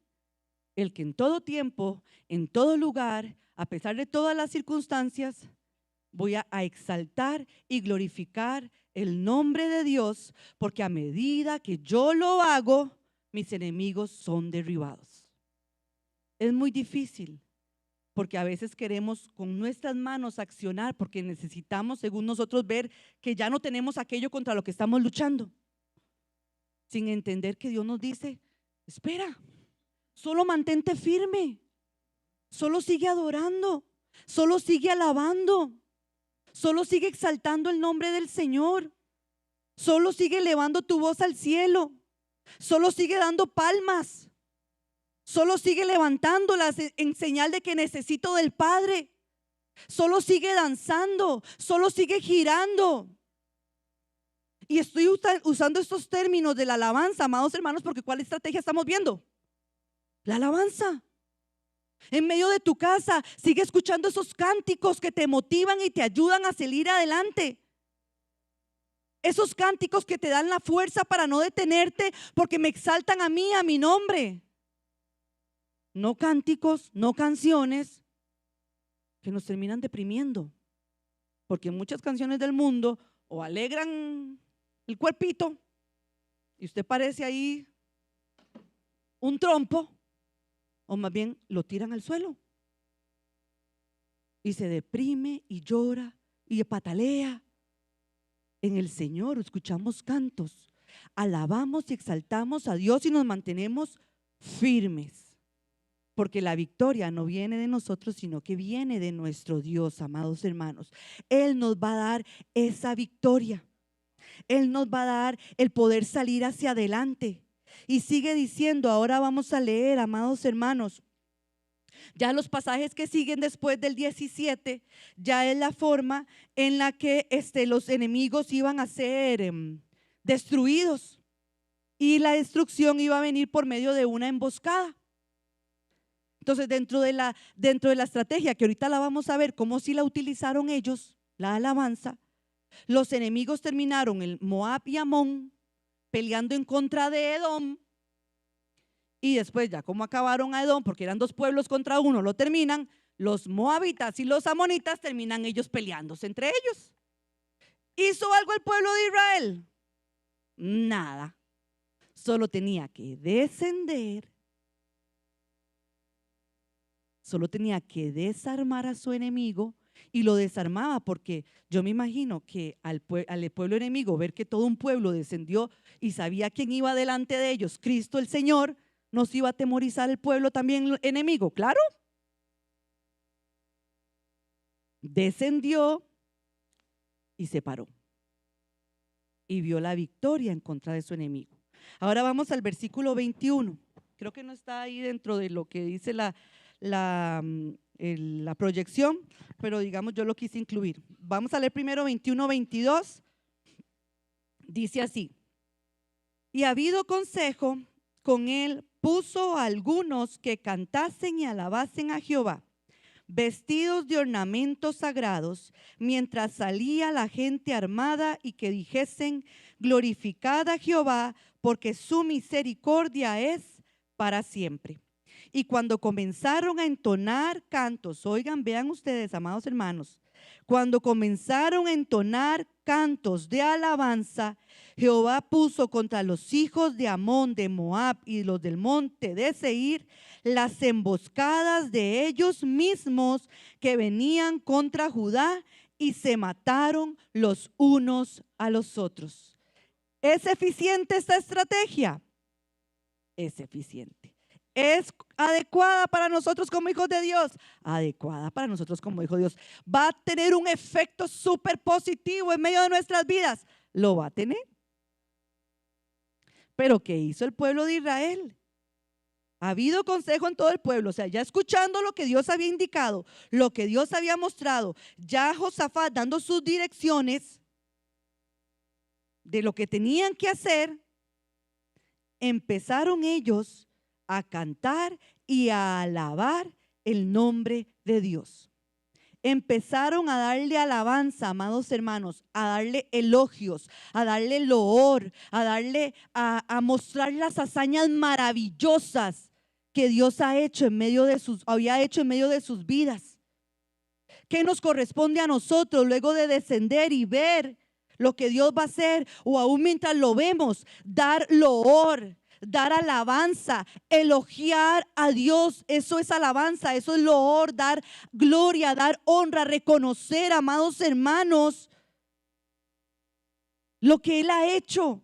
el que en todo tiempo, en todo lugar, a pesar de todas las circunstancias, voy a exaltar y glorificar el nombre de Dios, porque a medida que yo lo hago, mis enemigos son derribados. Es muy difícil, porque a veces queremos con nuestras manos accionar, porque necesitamos, según nosotros, ver que ya no tenemos aquello contra lo que estamos luchando, sin entender que Dios nos dice, espera, solo mantente firme, solo sigue adorando, solo sigue alabando, solo sigue exaltando el nombre del Señor, solo sigue elevando tu voz al cielo, solo sigue dando palmas, solo sigue levantándolas en señal de que necesito del Padre, solo sigue danzando, solo sigue girando. Y estoy usando estos términos de la alabanza, amados hermanos, porque ¿cuál estrategia estamos viendo? La alabanza. En medio de tu casa, sigue escuchando esos cánticos que te motivan y te ayudan a salir adelante. Esos cánticos que te dan la fuerza para no detenerte, porque me exaltan a mí, a mi nombre. No cánticos, no canciones que nos terminan deprimiendo, porque muchas canciones del mundo o alegran el cuerpito y usted parece ahí un trompo, o más bien lo tiran al suelo y se deprime y llora y patalea. En el Señor escuchamos cantos, alabamos y exaltamos a Dios y nos mantenemos firmes, porque la victoria no viene de nosotros, sino que viene de nuestro Dios, amados hermanos. Él nos va a dar esa victoria, Él nos va a dar el poder salir hacia adelante. Y sigue diciendo, ahora vamos a leer, amados hermanos, ya los pasajes que siguen después del 17, ya es la forma en la que los enemigos iban a ser destruidos, y la destrucción iba a venir por medio de una emboscada. Entonces, dentro de la estrategia, que ahorita la vamos a ver cómo sí la utilizaron ellos, la alabanza, los enemigos terminaron el Moab y Amón peleando en contra de Edom. Y después, ya como acabaron a Edom, porque eran dos pueblos contra uno, lo terminan, los moabitas y los amonitas terminan ellos peleándose entre ellos. ¿Hizo algo el pueblo de Israel? Nada. Solo tenía que descender, solo tenía que desarmar a su enemigo, y lo desarmaba, porque yo me imagino que al pueblo enemigo ver que todo un pueblo descendió y sabía quién iba delante de ellos, Cristo el Señor, ¿nos iba a atemorizar el pueblo también enemigo? Claro. Descendió y se paró y vio la victoria en contra de su enemigo. Ahora vamos al versículo 21. Creo que no está ahí dentro de lo que dice la proyección, pero digamos yo lo quise incluir. Vamos a leer primero 21-22. Dice así: y habido consejo con él, puso a algunos que cantasen y alabasen a Jehová, vestidos de ornamentos sagrados, mientras salía la gente armada, y que dijesen: glorificad a Jehová, porque su misericordia es para siempre. Y cuando comenzaron a entonar cantos, oigan, vean ustedes, amados hermanos, cuando comenzaron a entonar cantos de alabanza, Jehová puso contra los hijos de Amón, de Moab y los del monte de Seir las emboscadas de ellos mismos que venían contra Judá, y se mataron los unos a los otros. ¿Es eficiente esta estrategia? Es eficiente. ¿Es adecuada para nosotros como hijos de Dios? Adecuada para nosotros como hijos de Dios. ¿Va a tener un efecto súper positivo en medio de nuestras vidas? Lo va a tener. Pero ¿qué hizo el pueblo de Israel? Ha habido consejo en todo el pueblo, o sea, ya escuchando lo que Dios había indicado, lo que Dios había mostrado, ya Josafat dando sus direcciones de lo que tenían que hacer, empezaron ellos a cantar y a alabar el nombre de Dios. Empezaron a darle alabanza, amados hermanos, a darle elogios, a darle loor, a mostrar las hazañas maravillosas que Dios había hecho en medio de sus vidas. ¿Qué nos corresponde a nosotros luego de descender y ver lo que Dios va a hacer? O aún mientras lo vemos, dar loor, dar alabanza, elogiar a Dios. Eso es alabanza, eso es loor, dar gloria, dar honra, reconocer, amados hermanos, lo que Él ha hecho.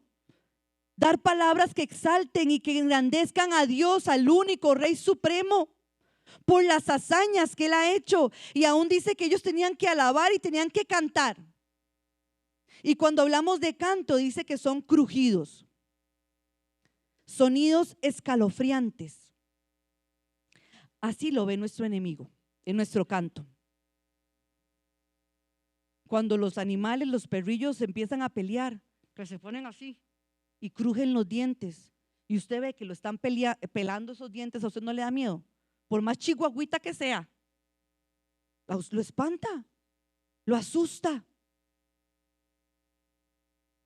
Dar palabras que exalten y que engrandezcan a Dios, al único Rey Supremo, por las hazañas que Él ha hecho. Y aún dice que ellos tenían que alabar y tenían que cantar. Y cuando hablamos de canto, dice que son crujidos, sonidos escalofriantes. Así lo ve nuestro enemigo en nuestro canto. Cuando los animales, los perrillos empiezan a pelear, que se ponen así y crujen los dientes, y usted ve que lo están pelando esos dientes, ¿a usted no le da miedo? Por más chihuahuita que sea, lo espanta, lo asusta.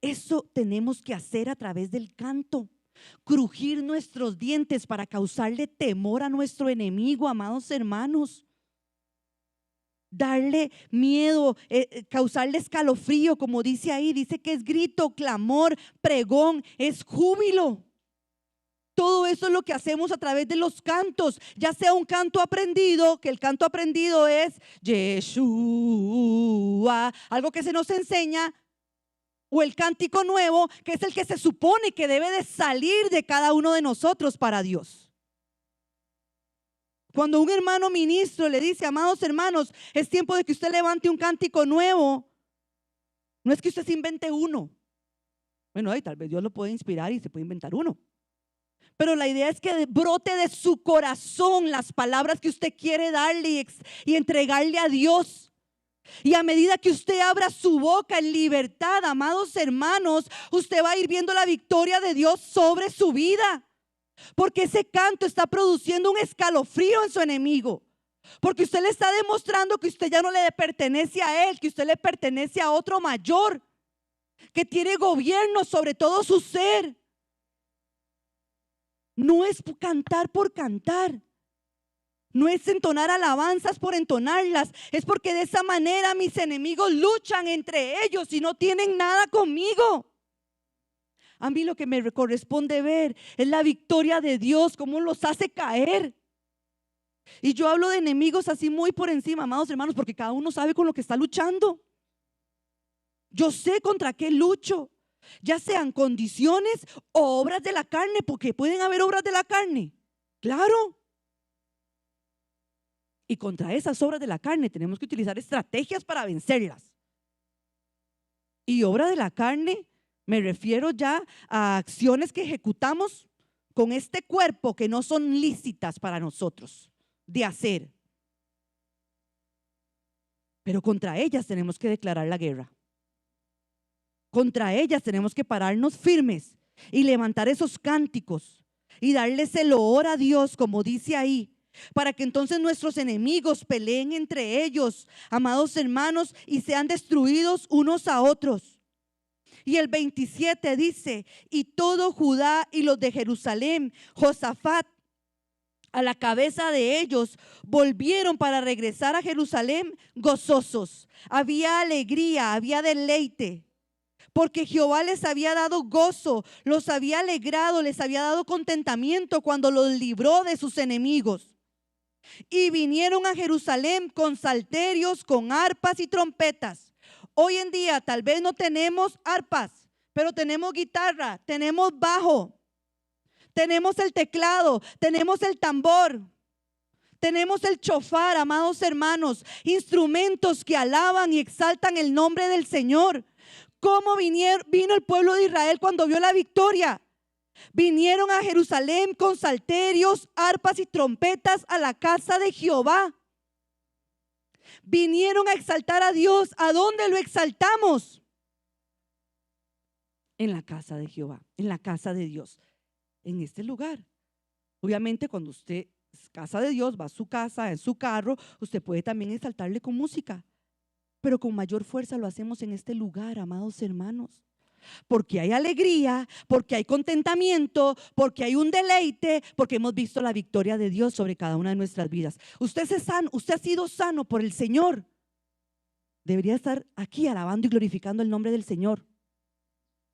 Eso tenemos que hacer a través del canto. Crujir nuestros dientes para causarle temor a nuestro enemigo, amados hermanos. Darle miedo, causarle escalofrío, como dice ahí, dice que es grito, clamor, pregón, es júbilo. Todo eso es lo que hacemos a través de los cantos, ya sea un canto aprendido, que el canto aprendido es Yeshua, algo que se nos enseña, o el cántico nuevo, que es el que se supone que debe de salir de cada uno de nosotros para Dios. Cuando un hermano ministro le dice, amados hermanos, es tiempo de que usted levante un cántico nuevo, no es que usted se invente uno. Bueno, tal vez Dios lo puede inspirar y se puede inventar uno. Pero la idea es que brote de su corazón las palabras que usted quiere darle y entregarle a Dios. Y a medida que usted abra su boca en libertad, amados hermanos, usted va a ir viendo la victoria de Dios sobre su vida. Porque ese canto está produciendo un escalofrío en su enemigo. Porque usted le está demostrando que usted ya no le pertenece a él, que usted le pertenece a otro mayor, que tiene gobierno sobre todo su ser. No es cantar por cantar. No es entonar alabanzas por entonarlas. Es porque de esa manera mis enemigos luchan entre ellos y no tienen nada conmigo. A mí lo que me corresponde ver es la victoria de Dios, cómo los hace caer. Y yo hablo de enemigos así muy por encima, amados hermanos, porque cada uno sabe con lo que está luchando. Yo sé contra qué lucho, ya sean condiciones o obras de la carne, porque pueden haber obras de la carne, claro. Y contra esas obras de la carne tenemos que utilizar estrategias para vencerlas. Y obra de la carne, me refiero ya a acciones que ejecutamos con este cuerpo que no son lícitas para nosotros de hacer. Pero contra ellas tenemos que declarar la guerra. Contra ellas tenemos que pararnos firmes y levantar esos cánticos y darles el loor a Dios, como dice ahí, para que entonces nuestros enemigos peleen entre ellos, amados hermanos, y sean destruidos unos a otros. Y el 27 dice, y todo Judá y los de Jerusalén, Josafat, a la cabeza de ellos, volvieron para regresar a Jerusalén gozosos. Había alegría, había deleite, porque Jehová les había dado gozo, los había alegrado, les había dado contentamiento cuando los libró de sus enemigos. Y vinieron a Jerusalén con salterios, con arpas y trompetas. Hoy en día tal vez no tenemos arpas, pero tenemos guitarra, tenemos bajo, tenemos el teclado, tenemos el tambor, tenemos el chofar, amados hermanos, instrumentos que alaban y exaltan el nombre del Señor. ¿Cómo vino el pueblo de Israel cuando vio la victoria? Vinieron a Jerusalén con salterios, arpas y trompetas a la casa de Jehová. Vinieron a exaltar a Dios. ¿A dónde lo exaltamos? En la casa de Jehová, en la casa de Dios, en este lugar. Obviamente cuando usted es casa de Dios, va a su casa, en su carro, usted puede también exaltarle con música, pero con mayor fuerza lo hacemos en este lugar, amados hermanos. Porque hay alegría, porque hay contentamiento, porque hay un deleite, porque hemos visto la victoria de Dios sobre cada una de nuestras vidas. Usted es sano, usted ha sido sano por el Señor. Debería estar aquí alabando y glorificando el nombre del Señor.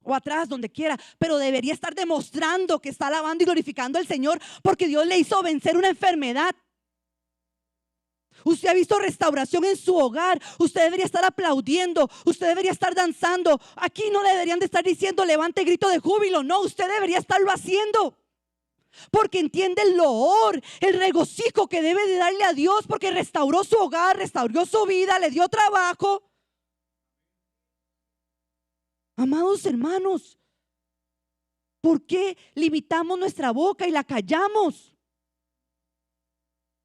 O atrás, donde quiera, pero debería estar demostrando que está alabando y glorificando al Señor, porque Dios le hizo vencer una enfermedad. Usted ha visto restauración en su hogar. Usted debería estar aplaudiendo. Usted debería estar danzando. Aquí no deberían de estar diciendo levante grito de júbilo. No, usted debería estarlo haciendo, porque entiende el loor, el regocijo que debe de darle a Dios, porque restauró su hogar, restauró su vida, le dio trabajo. Amados hermanos, ¿por qué limitamos nuestra boca y la callamos?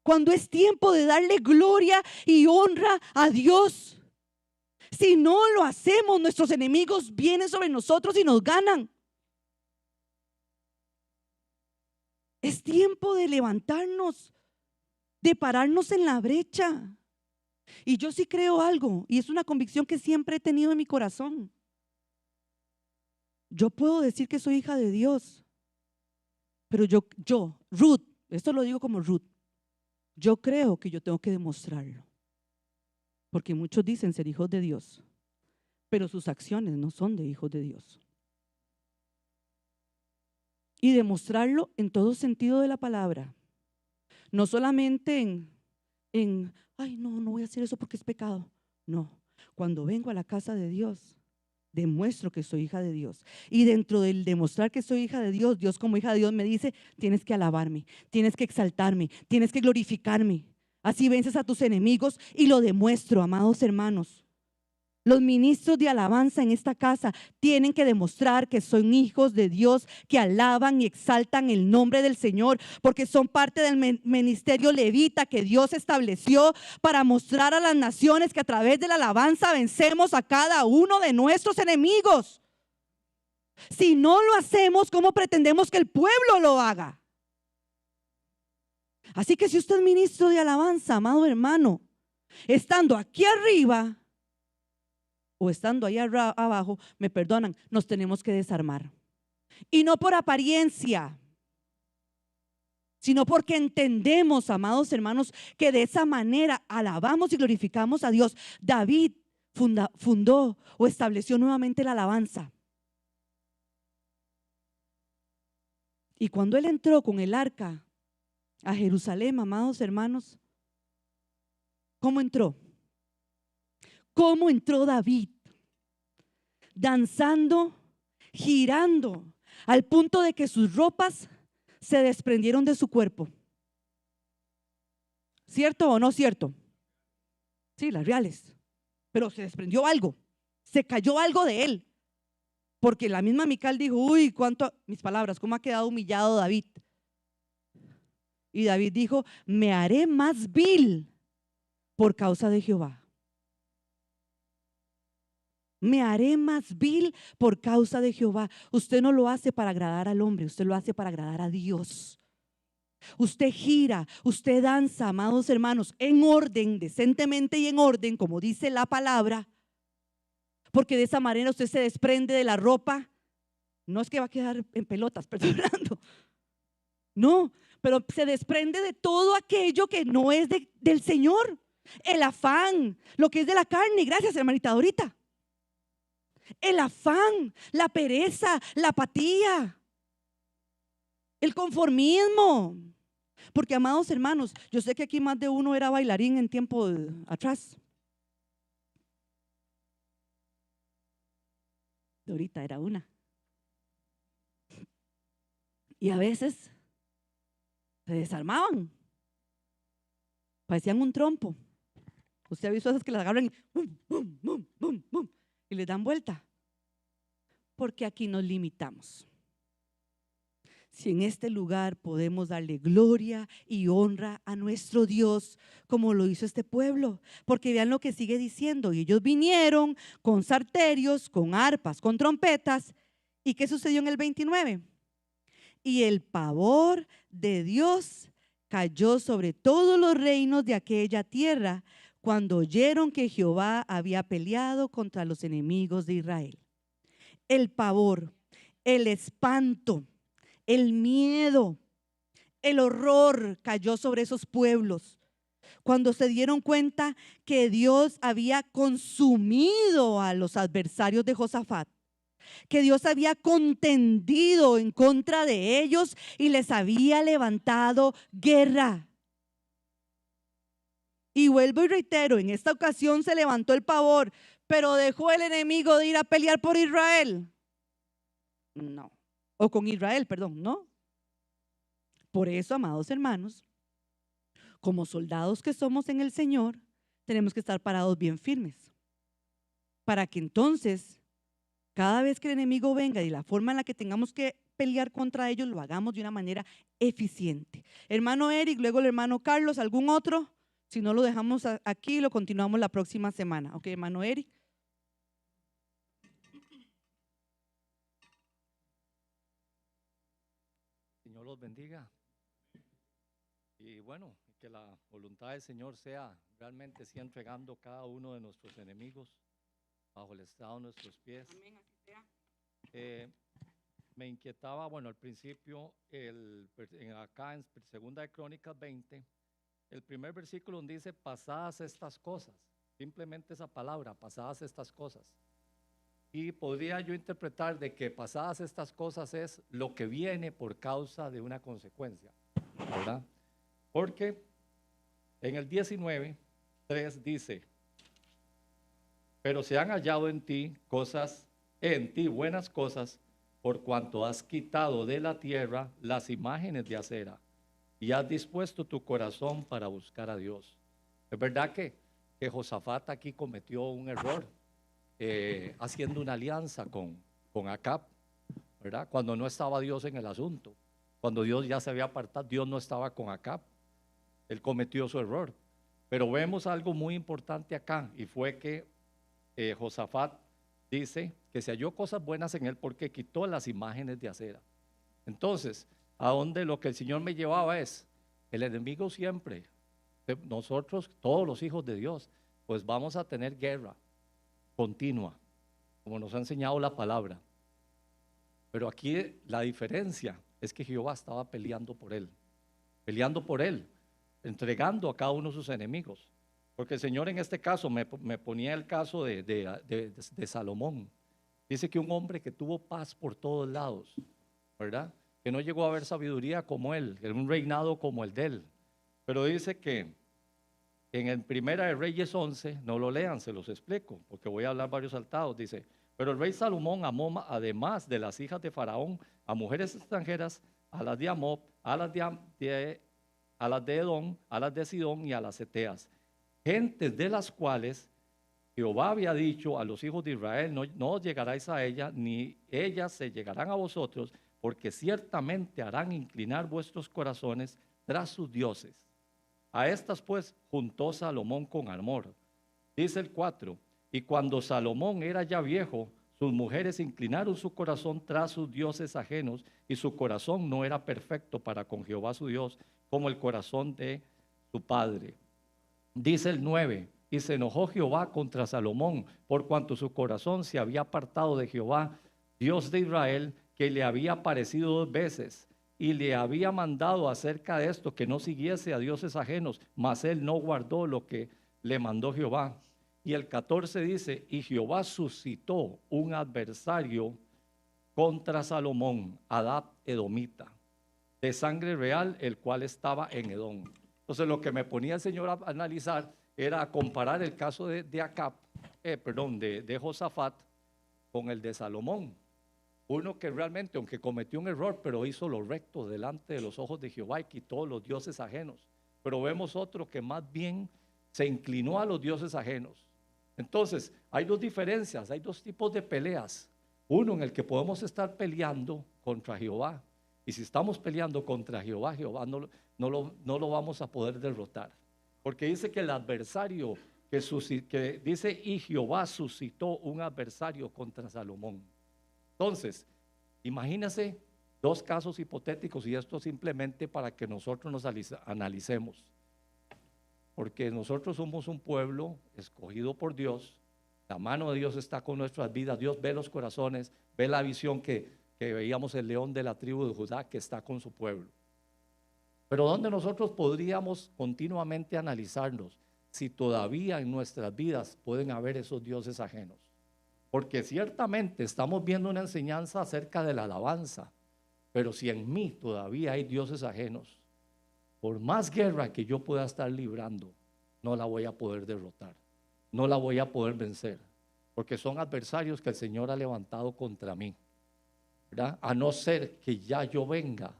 Cuando es tiempo de darle gloria y honra a Dios. Si no lo hacemos, nuestros enemigos vienen sobre nosotros y nos ganan. Es tiempo de levantarnos, de pararnos en la brecha. Y yo sí creo algo, y es una convicción que siempre he tenido en mi corazón. Yo puedo decir que soy hija de Dios, pero Ruth, esto lo digo como Ruth, yo creo que yo tengo que demostrarlo, porque muchos dicen ser hijos de Dios, pero sus acciones no son de hijos de Dios. Y demostrarlo en todo sentido de la palabra, no solamente ay, no voy a hacer eso porque es pecado. No, cuando vengo a la casa de Dios, demuestro que soy hija de Dios. Y dentro del demostrar que soy hija de Dios, Dios como hija de Dios me dice, tienes que alabarme, tienes que exaltarme, tienes que glorificarme. Así vences a tus enemigos y lo demuestro, amados hermanos. Los ministros de alabanza en esta casa tienen que demostrar que son hijos de Dios, que alaban y exaltan el nombre del Señor, porque son parte del ministerio levita que Dios estableció para mostrar a las naciones que a través de la alabanza vencemos a cada uno de nuestros enemigos. Si no lo hacemos, ¿cómo pretendemos que el pueblo lo haga? Así que si usted es ministro de alabanza, amado hermano, estando aquí arriba o estando allá abajo, me perdonan, nos tenemos que desarmar. Y no por apariencia, sino porque entendemos, amados hermanos, que de esa manera alabamos y glorificamos a Dios. David fundó o estableció nuevamente la alabanza. Y cuando él entró con el arca a Jerusalén, amados hermanos, ¿cómo entró? ¿Cómo entró David? Danzando, girando, al punto de que sus ropas se desprendieron de su cuerpo. ¿Cierto o no cierto? Sí, las reales. Pero se desprendió algo, se cayó algo de él. Porque la misma Mical dijo, uy, cuánto, mis palabras, cómo ha quedado humillado David. Y David dijo, me haré más vil por causa de Jehová. Me haré más vil por causa de Jehová. Usted no lo hace para agradar al hombre, usted lo hace para agradar a Dios. Usted gira, usted danza, amados hermanos, en orden, decentemente y en orden, como dice la palabra, porque de esa manera usted se desprende de la ropa. No es que va a quedar en pelotas, perdonando. No, pero se desprende de todo aquello que no es del Señor. El afán, lo que es de la carne. Gracias, hermanita Dorita. El afán, la pereza, la apatía, el conformismo. Porque, amados hermanos, yo sé que aquí más de uno era bailarín en tiempo atrás. Dorita era una. Y a veces se desarmaban, parecían un trompo. Usted ha visto esas que las agarran y bum, bum, bum, bum, bum, y les dan vuelta. Porque aquí nos limitamos. si en este lugar podemos darle gloria y honra a nuestro Dios, como lo hizo este pueblo. Porque vean lo que sigue diciendo: y ellos vinieron con salterios, con arpas, con trompetas. ¿Y qué sucedió en el 29? Y el pavor de Dios cayó sobre todos los reinos de aquella tierra cuando oyeron que Jehová había peleado contra los enemigos de Israel. El pavor, el espanto, el miedo, el horror cayó sobre esos pueblos cuando se dieron cuenta que Dios había consumido a los adversarios de Josafat, que Dios había contendido en contra de ellos y les había levantado guerra. Y vuelvo y reitero, en esta ocasión se levantó el pavor, pero dejó el enemigo de ir a pelear por Israel. No, o con Israel, perdón, no. Por eso, amados hermanos, como soldados que somos en el Señor, tenemos que estar parados bien firmes, para que entonces, cada vez que el enemigo venga y la forma en la que tengamos que pelear contra ellos, lo hagamos de una manera eficiente. Hermano Eric, luego el hermano Carlos, ¿algún otro? Si no, lo dejamos aquí y lo continuamos la próxima semana. Ok, hermano Eric. Señor los bendiga. Y bueno, que la voluntad del Señor sea realmente sí entregando cada uno de nuestros enemigos bajo el estrado de nuestros pies. Amén, así sea. Me inquietaba, bueno, al principio, acá en Segunda de Crónicas 20, el primer versículo donde dice pasadas estas cosas, simplemente esa palabra, pasadas estas cosas. Y podría yo interpretar de que pasadas estas cosas es lo que viene por causa de una consecuencia, ¿verdad? Porque en el 19:3 dice, pero se han hallado en ti buenas cosas, por cuanto has quitado de la tierra las imágenes de acera y has dispuesto tu corazón para buscar a Dios. Es verdad que Josafat aquí cometió un error, haciendo una alianza con Acab, ¿verdad? Cuando no estaba Dios en el asunto, cuando Dios ya se había apartado, Dios no estaba con Acab, él cometió su error. Pero vemos algo muy importante acá, y fue que Josafat dice que se halló cosas buenas en él porque quitó las imágenes de acera. Entonces, a donde lo que el Señor me llevaba es, el enemigo siempre, nosotros, todos los hijos de Dios, pues vamos a tener guerra continua, como nos ha enseñado la palabra. Pero aquí la diferencia es que Jehová estaba peleando por él, entregando a cada uno de sus enemigos. Porque el Señor en este caso me ponía el caso de Salomón. Dice que un hombre que tuvo paz por todos lados, ¿verdad? Que no llegó a ver sabiduría como él, un reinado como el de él. Pero dice que en el Primera de Reyes 11, no lo lean, se los explico, porque voy a hablar varios saltados. Dice, pero el rey Salomón amó, además de las hijas de Faraón, a mujeres extranjeras, a las de Amob, a las de Edom, a las de Sidón y a las Eteas, gentes de las cuales Jehová había dicho a los hijos de Israel, no llegaráis a ellas, ni ellas se llegarán a vosotros, porque ciertamente harán inclinar vuestros corazones tras sus dioses. A estas pues juntó Salomón con amor. Dice el 4, y cuando Salomón era ya viejo, sus mujeres inclinaron su corazón tras sus dioses ajenos, y su corazón no era perfecto para con Jehová su Dios, como el corazón de su padre. Dice el 9, y se enojó Jehová contra Salomón, por cuanto su corazón se había apartado de Jehová, Dios de Israel, que le había aparecido 2 veces, y le había mandado acerca de esto que no siguiese a dioses ajenos, mas él no guardó lo que le mandó Jehová. Y el 14 dice, y Jehová suscitó un adversario contra Salomón, Adad Edomita, de sangre real, el cual estaba en Edom. Entonces lo que me ponía el Señor a analizar era comparar el caso de Josafat con el de Salomón. Uno que realmente, aunque cometió un error, pero hizo lo recto delante de los ojos de Jehová y quitó los dioses ajenos. Pero vemos otro que más bien se inclinó a los dioses ajenos. Entonces, hay 2 diferencias, hay 2 tipos de peleas. Uno en el que podemos estar peleando contra Jehová, Y si estamos peleando contra Jehová, Jehová no lo vamos a poder derrotar. Porque dice que el adversario que dice, y Jehová suscitó un adversario contra Salomón. Entonces, imagínense dos casos hipotéticos, y esto simplemente para que nosotros nos analicemos. Porque nosotros somos un pueblo escogido por Dios. La mano de Dios está con nuestras vidas. Dios ve los corazones, ve la visión que veíamos el león de la tribu de Judá que está con su pueblo. Pero ¿dónde nosotros podríamos continuamente analizarnos si todavía en nuestras vidas pueden haber esos dioses ajenos? Porque ciertamente estamos viendo una enseñanza acerca de la alabanza, pero si en mí todavía hay dioses ajenos, por más guerra que yo pueda estar librando, no la voy a poder derrotar, no la voy a poder vencer, porque son adversarios que el Señor ha levantado contra mí, ¿verdad? A no ser que ya yo venga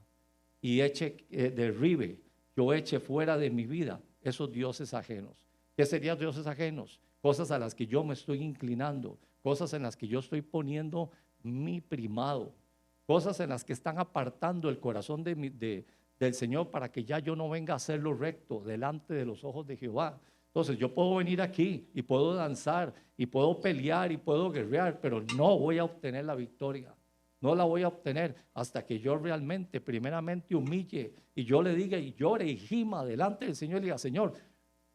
y derribe, yo eche fuera de mi vida esos dioses ajenos. ¿Qué serían dioses ajenos? Cosas a las que yo me estoy inclinando, cosas en las que yo estoy poniendo mi primado, cosas en las que están apartando el corazón del Señor para que ya yo no venga a hacerlo recto delante de los ojos de Jehová. Entonces yo puedo venir aquí y puedo danzar y puedo pelear y puedo guerrear, pero no voy a obtener la victoria. No la voy a obtener hasta que yo realmente, primeramente, humille y yo le diga y llore y gima delante del Señor y diga, Señor,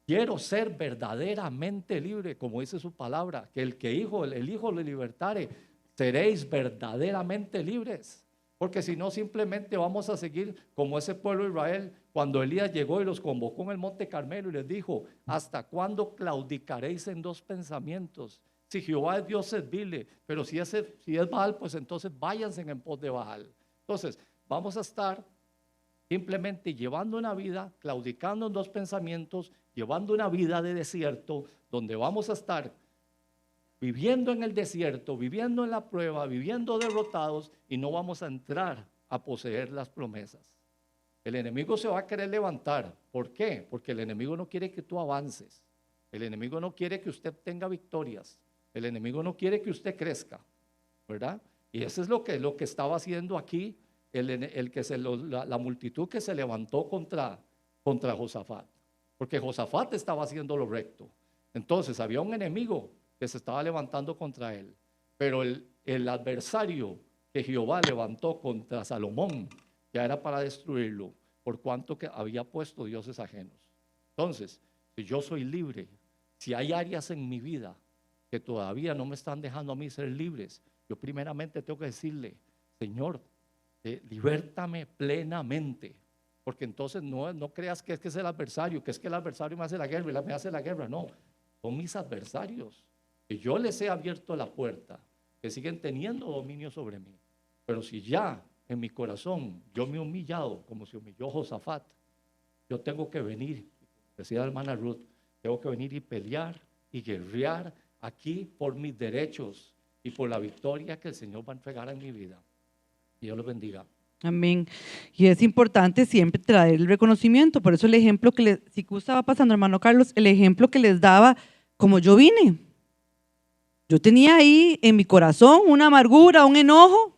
quiero ser verdaderamente libre, como dice su palabra, que el Hijo le libertare, seréis verdaderamente libres. Porque si no, simplemente vamos a seguir como ese pueblo de Israel, cuando Elías llegó y los convocó en el monte Carmelo y les dijo, ¿hasta cuándo claudicaréis en dos pensamientos? Si Jehová es Dios, servidle, pero si es Baal, pues entonces váyanse en pos de Baal. Entonces, vamos a estar simplemente llevando una vida, claudicando en dos pensamientos, llevando una vida de desierto, donde vamos a estar viviendo en el desierto, viviendo en la prueba, viviendo derrotados, y no vamos a entrar a poseer las promesas. El enemigo se va a querer levantar. ¿Por qué? Porque el enemigo no quiere que tú avances. El enemigo no quiere que usted tenga victorias. El enemigo no quiere que usted crezca, ¿verdad? Y eso es lo que estaba haciendo aquí la multitud que se levantó contra Josafat. Porque Josafat estaba haciendo lo recto. Entonces había un enemigo que se estaba levantando contra él. Pero el adversario que Jehová levantó contra Salomón ya era para destruirlo, por cuanto que había puesto dioses ajenos. Entonces, si yo soy libre, si hay áreas en mi vida que todavía no me están dejando a mí ser libres, yo primeramente tengo que decirle, Señor, libértame plenamente. Porque entonces no creas que es el adversario, que es que el adversario me hace la guerra y me hace la guerra. No, son mis adversarios, que yo les he abierto la puerta, que siguen teniendo dominio sobre mí. Pero si ya en mi corazón yo me he humillado como se humilló Josafat, yo tengo que venir, decía la hermana Ruth, tengo que venir y pelear y guerrear aquí por mis derechos y por la victoria que el Señor va a entregar en mi vida. Y Dios los bendiga. Amén. Y es importante siempre traer el reconocimiento. Por eso el ejemplo si estaba pasando, hermano Carlos, el ejemplo que les daba, como yo vine. Yo tenía ahí en mi corazón una amargura, un enojo,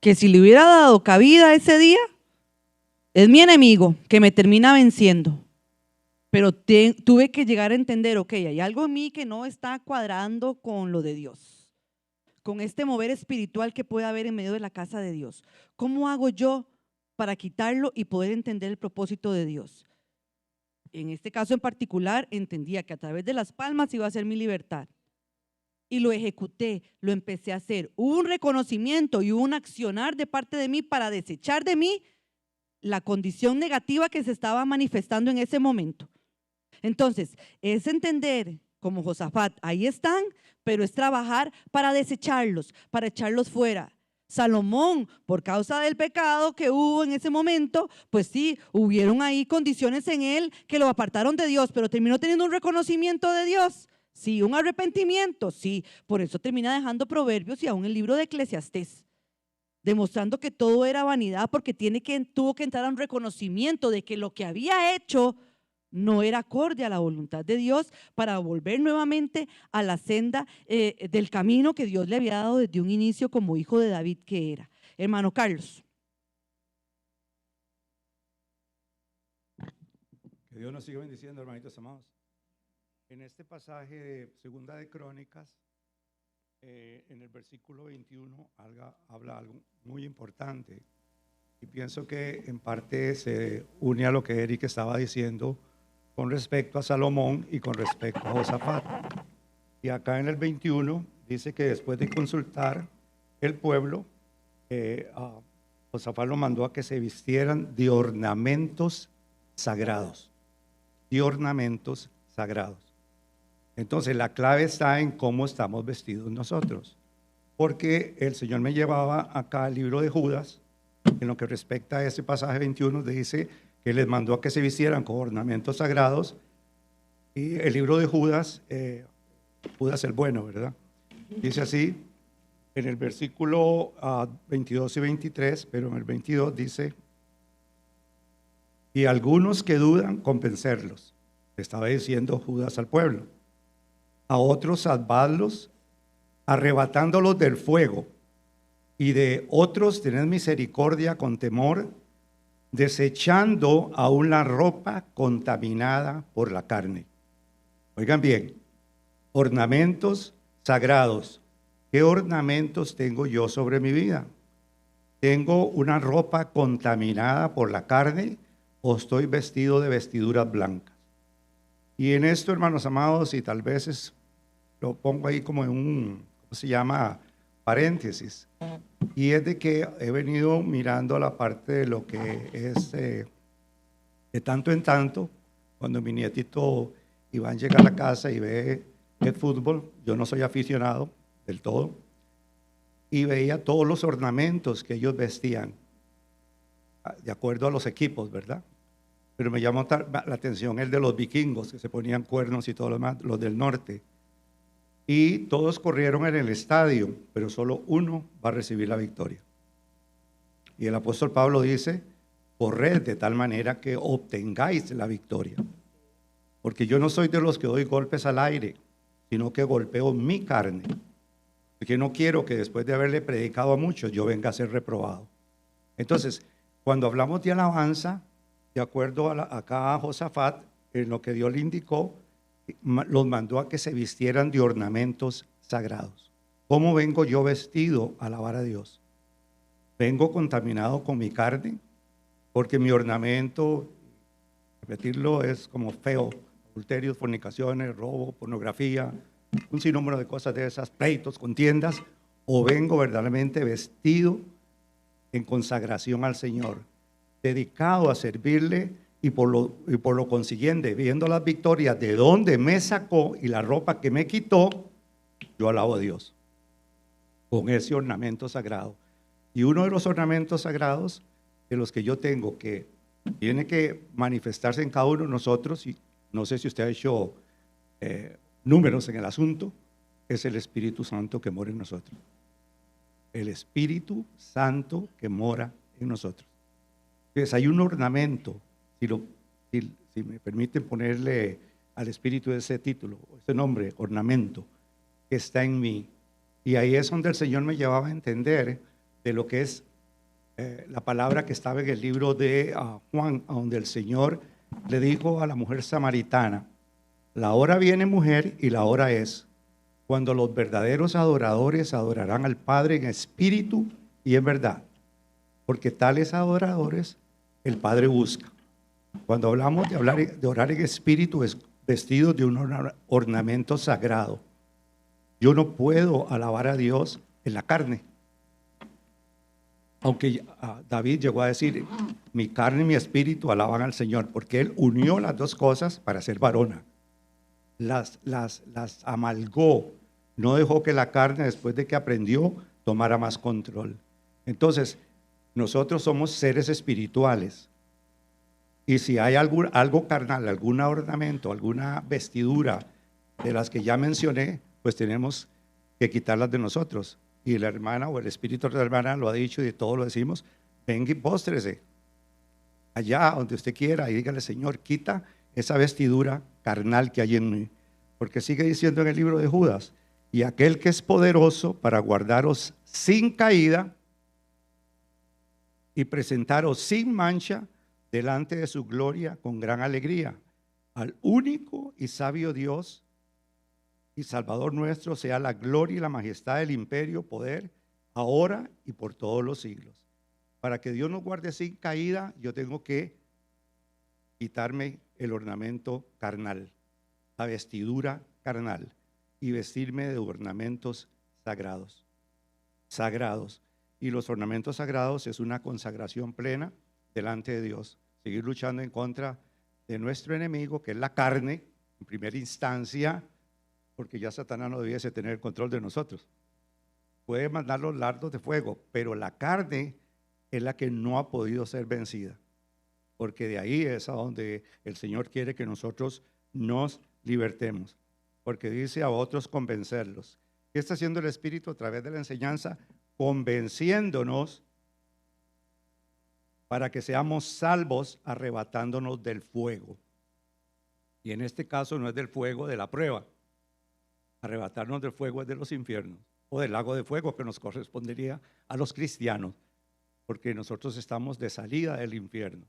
que si le hubiera dado cabida ese día, es mi enemigo que me termina venciendo. Pero tuve que llegar a entender, ok, hay algo en mí que no está cuadrando con lo de Dios, con este mover espiritual que puede haber en medio de la casa de Dios. ¿Cómo hago yo para quitarlo y poder entender el propósito de Dios? En este caso en particular, entendía que a través de las palmas iba a ser mi libertad. Y lo ejecuté, lo empecé a hacer. Hubo un reconocimiento y un accionar de parte de mí para desechar de mí la condición negativa que se estaba manifestando en ese momento. Entonces, es entender como Josafat, ahí están, pero es trabajar para desecharlos, para echarlos fuera. Salomón, por causa del pecado que hubo en ese momento, pues sí, hubieron ahí condiciones en él que lo apartaron de Dios, pero terminó teniendo un reconocimiento de Dios. Sí, un arrepentimiento, sí, por eso termina dejando Proverbios y aún el libro de Eclesiastés, demostrando que todo era vanidad porque tuvo que entrar a un reconocimiento de que lo que había hecho no era acorde a la voluntad de Dios para volver nuevamente a la senda del camino que Dios le había dado desde un inicio como hijo de David que era. Hermano Carlos. Que Dios nos siga bendiciendo, hermanitos amados. En este pasaje de Segunda de Crónicas, en el versículo 21, habla algo muy importante. Y pienso que en parte se une a lo que Eric estaba diciendo con respecto a Salomón y con respecto a Josafat. Y acá en el 21 dice que después de consultar el pueblo, Josafat lo mandó a que se vistieran de ornamentos sagrados. De ornamentos sagrados. Entonces la clave está en cómo estamos vestidos nosotros. Porque el Señor me llevaba acá al libro de Judas, en lo que respecta a ese pasaje 21, dice que les mandó a que se vistieran con ornamentos sagrados. Y el libro de Judas, Judas el bueno, ¿verdad? Dice así, en el versículo 22 y 23, pero en el 22 dice, y algunos que dudan, convencerlos. Le estaba diciendo Judas al pueblo. A otros salvadlos, arrebatándolos del fuego. Y de otros tened misericordia con temor, desechando aún la ropa contaminada por la carne. Oigan bien, ornamentos sagrados. ¿Qué ornamentos tengo yo sobre mi vida? ¿Tengo una ropa contaminada por la carne o estoy vestido de vestiduras blancas? Y en esto, hermanos amados, y tal vez lo pongo ahí como en un, ¿cómo se llama? Paréntesis. Y es de que he venido mirando la parte de lo que es de tanto en tanto, cuando mi nietito Iván llega a la casa y ve el fútbol, yo no soy aficionado del todo, y veía todos los ornamentos que ellos vestían, de acuerdo a los equipos, ¿verdad? Pero me llamó la atención el de los vikingos, que se ponían cuernos y todo lo demás, los del norte. Y todos corrieron en el estadio, pero solo uno va a recibir la victoria. Y el apóstol Pablo dice, corred de tal manera que obtengáis la victoria. Porque yo no soy de los que doy golpes al aire, sino que golpeo mi carne. Porque no quiero que después de haberle predicado a muchos, yo venga a ser reprobado. Entonces, cuando hablamos de alabanza, de acuerdo a acá a Josafat, en lo que Dios le indicó, los mandó a que se vistieran de ornamentos sagrados. ¿Cómo vengo yo vestido a alabar a Dios? ¿Vengo contaminado con mi carne? Porque mi ornamento, repetirlo, es como feo. Adulterios, fornicaciones, robo, pornografía, un sinnúmero de cosas de esas, pleitos, contiendas. ¿O vengo verdaderamente vestido en consagración al Señor, dedicado a servirle? Y por lo consiguiente, viendo las victorias de donde me sacó y la ropa que me quitó, yo alabo a Dios con ese ornamento sagrado. Y uno de los ornamentos sagrados de los que yo tengo, que tiene que manifestarse en cada uno de nosotros, y no sé si usted ha hecho números en el asunto, es el Espíritu Santo que mora en nosotros. El Espíritu Santo que mora en nosotros. Entonces hay un ornamento. Si me permiten ponerle al Espíritu ese título, ese nombre, ornamento, que está en mí. Y ahí es donde el Señor me llevaba a entender de lo que es la palabra que estaba en el libro de Juan, donde el Señor le dijo a la mujer samaritana, la hora viene, mujer, y la hora es cuando los verdaderos adoradores adorarán al Padre en espíritu y en verdad, porque tales adoradores el Padre busca. Cuando hablamos de orar en espíritu, es vestido de un ornamento sagrado. Yo no puedo alabar a Dios en la carne. Aunque David llegó a decir, mi carne y mi espíritu alaban al Señor, porque él unió las dos cosas para ser varona. Las amalgó, no dejó que la carne, después de que aprendió, tomara más control. Entonces, nosotros somos seres espirituales. Y si hay algo carnal, algún ornamento, alguna vestidura de las que ya mencioné, pues tenemos que quitarlas de nosotros. Y la hermana o el espíritu de la hermana lo ha dicho y todos lo decimos, venga y póstrese allá donde usted quiera y dígale, Señor, quita esa vestidura carnal que hay en mí. Porque sigue diciendo en el libro de Judas, y aquel que es poderoso para guardaros sin caída y presentaros sin mancha delante de su gloria con gran alegría. al único y sabio Dios y Salvador nuestro sea la gloria y la majestad del imperio, poder, ahora y por todos los siglos. Para que Dios nos guarde sin caída, yo tengo que quitarme el ornamento carnal, la vestidura carnal, y vestirme de ornamentos sagrados. Sagrados. Y los ornamentos sagrados es una consagración plena delante de Dios. Seguir luchando en contra de nuestro enemigo, que es la carne, en primera instancia, porque ya Satanás no debiese tener el control de nosotros. Puede mandar los dardos de fuego, pero la carne es la que no ha podido ser vencida, porque de ahí es a donde el Señor quiere que nosotros nos libertemos, porque dice a otros convencerlos. ¿Qué está haciendo el Espíritu a través de la enseñanza? Convenciéndonos para que seamos salvos, arrebatándonos del fuego. Y en este caso no es del fuego de la prueba. Arrebatarnos del fuego es de los infiernos, o del lago de fuego, que nos correspondería a los cristianos, porque nosotros estamos de salida del infierno.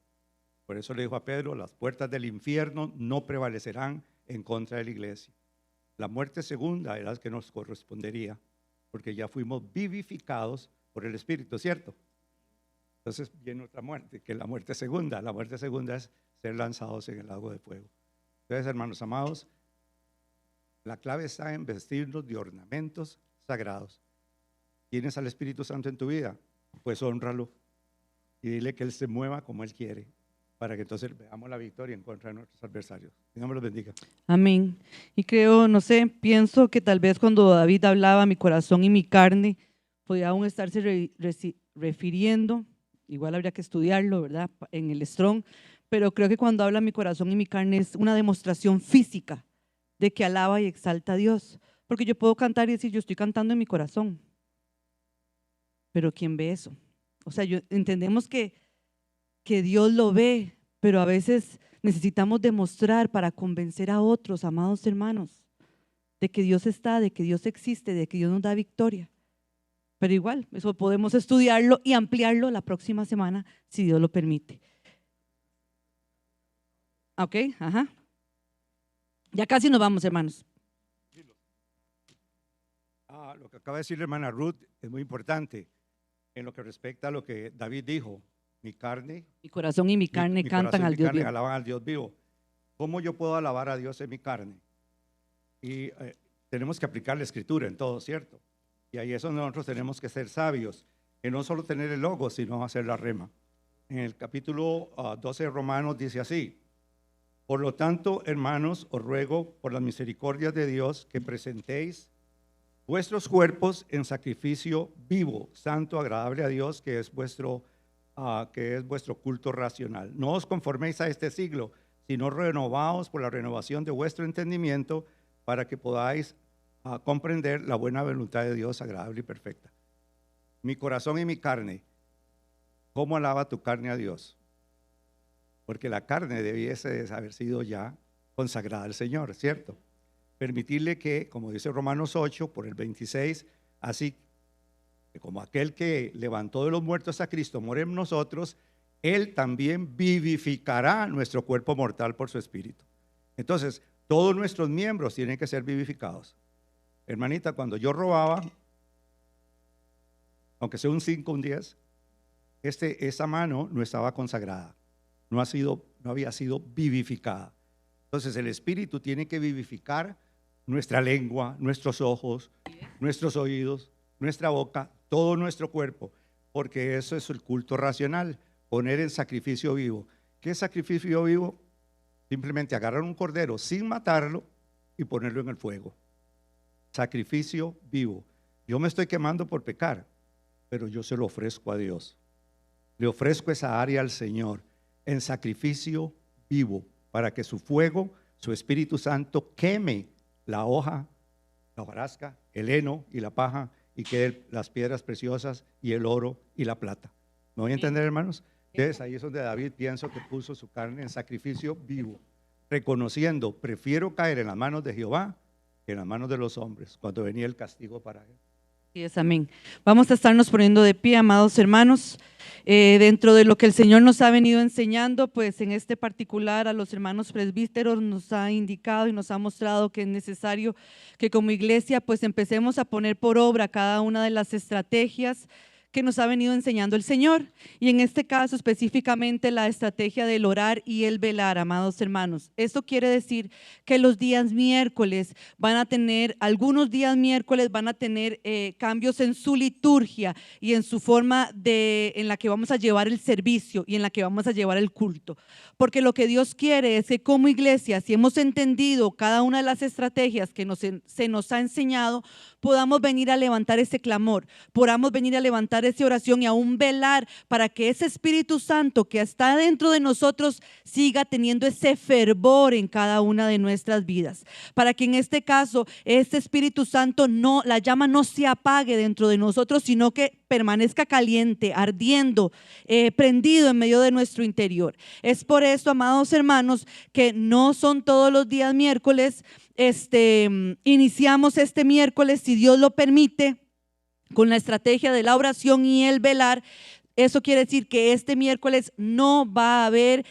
Por eso le dijo a Pedro, las puertas del infierno no prevalecerán en contra de la iglesia. La muerte segunda era la que nos correspondería, porque ya fuimos vivificados por el Espíritu, ¿cierto? Entonces viene otra muerte, que es la muerte segunda. La muerte segunda es ser lanzados en el lago de fuego. Entonces, hermanos amados, la clave está en vestirnos de ornamentos sagrados. ¿Tienes al Espíritu Santo en tu vida? Pues hónralo y dile que Él se mueva como Él quiere, para que entonces veamos la victoria en contra de nuestros adversarios. Dios me los bendiga. Amén. Y creo, no sé, pienso que tal vez cuando David hablaba mi corazón y mi carne, podía aún estarse refiriendo, igual habría que estudiarlo, ¿verdad? En el Strong, pero creo que cuando habla mi corazón y mi carne es una demostración física de que alaba y exalta a Dios. Porque yo puedo cantar y decir, yo estoy cantando en mi corazón, pero ¿quién ve eso? O sea, entendemos que Dios lo ve, pero a veces necesitamos demostrar para convencer a otros, amados hermanos, de que Dios está, de que Dios existe, de que Dios nos da victoria. Pero igual, eso podemos estudiarlo y ampliarlo la próxima semana, si Dios lo permite. Ok, ajá. Ya casi nos vamos, hermanos. Lo que acaba de decir la hermana Ruth es muy importante en lo que respecta a lo que David dijo. Mi carne, mi corazón y mi carne cantan al Dios vivo. Alaban al Dios vivo. ¿Cómo yo puedo alabar a Dios en mi carne? Y tenemos que aplicar la escritura en todo, ¿cierto? Y ahí es donde nosotros tenemos que ser sabios, que no solo tener el logo, sino hacer la rema. En el capítulo 12 de Romanos dice así: por lo tanto, hermanos, os ruego por las misericordias de Dios que presentéis vuestros cuerpos en sacrificio vivo, santo, agradable a Dios, que es vuestro culto racional. No os conforméis a este siglo, sino renovaos por la renovación de vuestro entendimiento, para que podáis comprender la buena voluntad de Dios, agradable y perfecta. Mi corazón y mi carne, ¿cómo alaba tu carne a Dios? Porque la carne debiese haber sido ya consagrada al Señor, ¿cierto? Permitirle que, como dice Romanos 8, por el 26, así que como aquel que levantó de los muertos a Cristo mora en nosotros, Él también vivificará nuestro cuerpo mortal por su Espíritu. Entonces, todos nuestros miembros tienen que ser vivificados. Hermanita, cuando yo robaba, aunque sea un 5, un 10, esa mano no estaba consagrada, no había sido vivificada. Entonces, el Espíritu tiene que vivificar nuestra lengua, nuestros ojos, nuestros oídos, nuestra boca, todo nuestro cuerpo, porque eso es el culto racional, poner en sacrificio vivo. ¿Qué es sacrificio vivo? Simplemente agarrar un cordero sin matarlo y ponerlo en el fuego. Sacrificio vivo. Yo me estoy quemando por pecar, pero yo se lo ofrezco a Dios. Le ofrezco esa área al Señor en sacrificio vivo, para que su fuego, su Espíritu Santo queme la hoja, la hojarasca, el heno y la paja, y queden las piedras preciosas y el oro y la plata. ¿Me voy a entender, hermanos? Entonces ahí es donde David pienso que puso su carne en sacrificio vivo, reconociendo, prefiero caer en las manos de Jehová que en las manos de los hombres, cuando venía el castigo para él. Así es, amén. Vamos a estarnos poniendo de pie, amados hermanos. Dentro de lo que el Señor nos ha venido enseñando, pues en este particular a los hermanos presbíteros nos ha indicado y nos ha mostrado que es necesario que como iglesia pues empecemos a poner por obra cada una de las estrategias que nos ha venido enseñando el Señor, y en este caso específicamente la estrategia del orar y el velar, amados hermanos. Esto quiere decir que los días miércoles van a tener, algunos días miércoles van a tener cambios en su liturgia y en su forma en la que vamos a llevar el servicio y en la que vamos a llevar el culto, porque lo que Dios quiere es que como iglesia, si hemos entendido cada una de las estrategias que se nos ha enseñado, podamos venir a levantar ese clamor, podamos venir a levantar esa oración y aún velar para que ese Espíritu Santo que está dentro de nosotros siga teniendo ese fervor en cada una de nuestras vidas, para que en este caso este Espíritu Santo la llama no se apague dentro de nosotros, sino que permanezca caliente, ardiendo, prendido en medio de nuestro interior. Es por esto, amados hermanos, que no son todos los días miércoles. Iniciamos este miércoles, si Dios lo permite, con la estrategia de la oración y el velar. Eso quiere decir que este miércoles no va a haber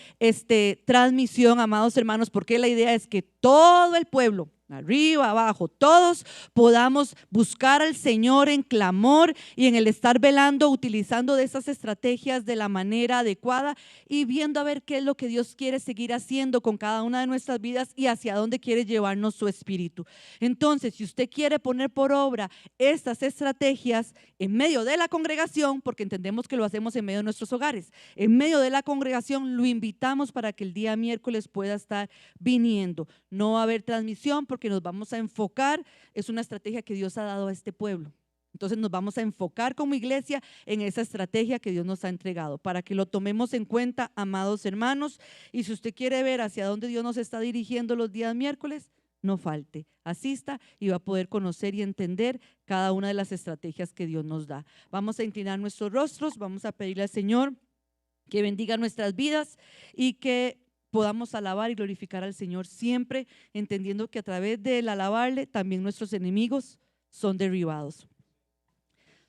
transmisión, amados hermanos, porque la idea es que todo el pueblo, arriba, abajo, todos podamos buscar al Señor en clamor y en el estar velando, utilizando de esas estrategias de la manera adecuada y viendo a ver qué es lo que Dios quiere seguir haciendo con cada una de nuestras vidas y hacia dónde quiere llevarnos su espíritu. Entonces, si usted quiere poner por obra estas estrategias en medio de la congregación, porque entendemos que lo hacemos en medio de nuestros hogares, en medio de la congregación, lo invitamos para que el día miércoles pueda estar viniendo. No va a haber transmisión porque nos vamos a enfocar, es una estrategia que Dios ha dado a este pueblo. Entonces nos vamos a enfocar como iglesia en esa estrategia que Dios nos ha entregado, para que lo tomemos en cuenta, amados hermanos. Y si usted quiere ver hacia dónde Dios nos está dirigiendo los días miércoles, no falte, asista y va a poder conocer y entender cada una de las estrategias que Dios nos da. Vamos a inclinar nuestros rostros, vamos a pedirle al Señor que bendiga nuestras vidas y que podamos alabar y glorificar al Señor siempre, entendiendo que a través del alabarle también nuestros enemigos son derribados.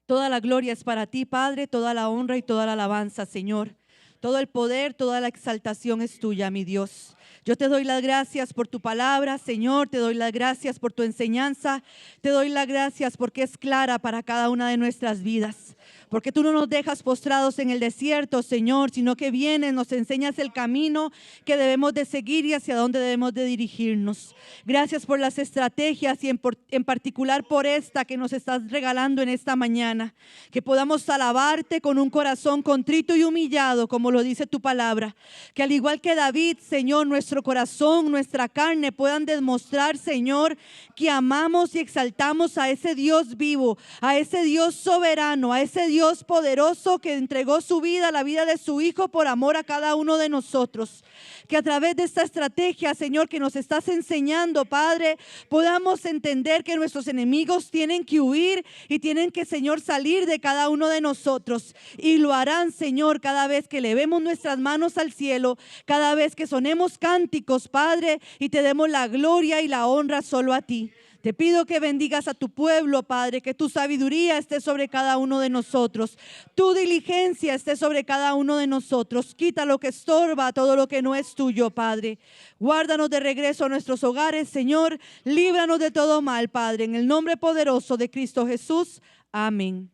Toda la gloria es para ti, Padre, toda la honra y toda la alabanza, Señor. Todo el poder, toda la exaltación es tuya, mi Dios. Yo te doy las gracias por tu palabra, Señor, te doy las gracias por tu enseñanza, te doy las gracias porque es clara para cada una de nuestras vidas, porque tú no nos dejas postrados en el desierto, Señor, sino que vienes, nos enseñas el camino que debemos de seguir y hacia dónde debemos de dirigirnos. Gracias por las estrategias y en particular por esta que nos estás regalando en esta mañana, que podamos alabarte con un corazón contrito y humillado, como lo dice tu palabra, que al igual que David, Señor, nuestro corazón, nuestra carne puedan demostrar, Señor, que amamos y exaltamos a ese Dios vivo, a ese Dios soberano, a ese Dios poderoso que entregó su vida, la vida de su Hijo por amor a cada uno de nosotros. Que a través de esta estrategia, Señor, que nos estás enseñando, Padre, podamos entender que nuestros enemigos tienen que huir y tienen que, Señor, salir de cada uno de nosotros. Y lo harán, Señor, cada vez que elevemos nuestras manos al cielo, cada vez que sonemos cánticos, Padre, y te demos la gloria y la honra solo a ti. Te pido que bendigas a tu pueblo, Padre, que tu sabiduría esté sobre cada uno de nosotros, tu diligencia esté sobre cada uno de nosotros. Quita lo que estorba, todo lo que no es tuyo, Padre. Guárdanos de regreso a nuestros hogares, Señor. Líbranos de todo mal, Padre, en el nombre poderoso de Cristo Jesús. Amén.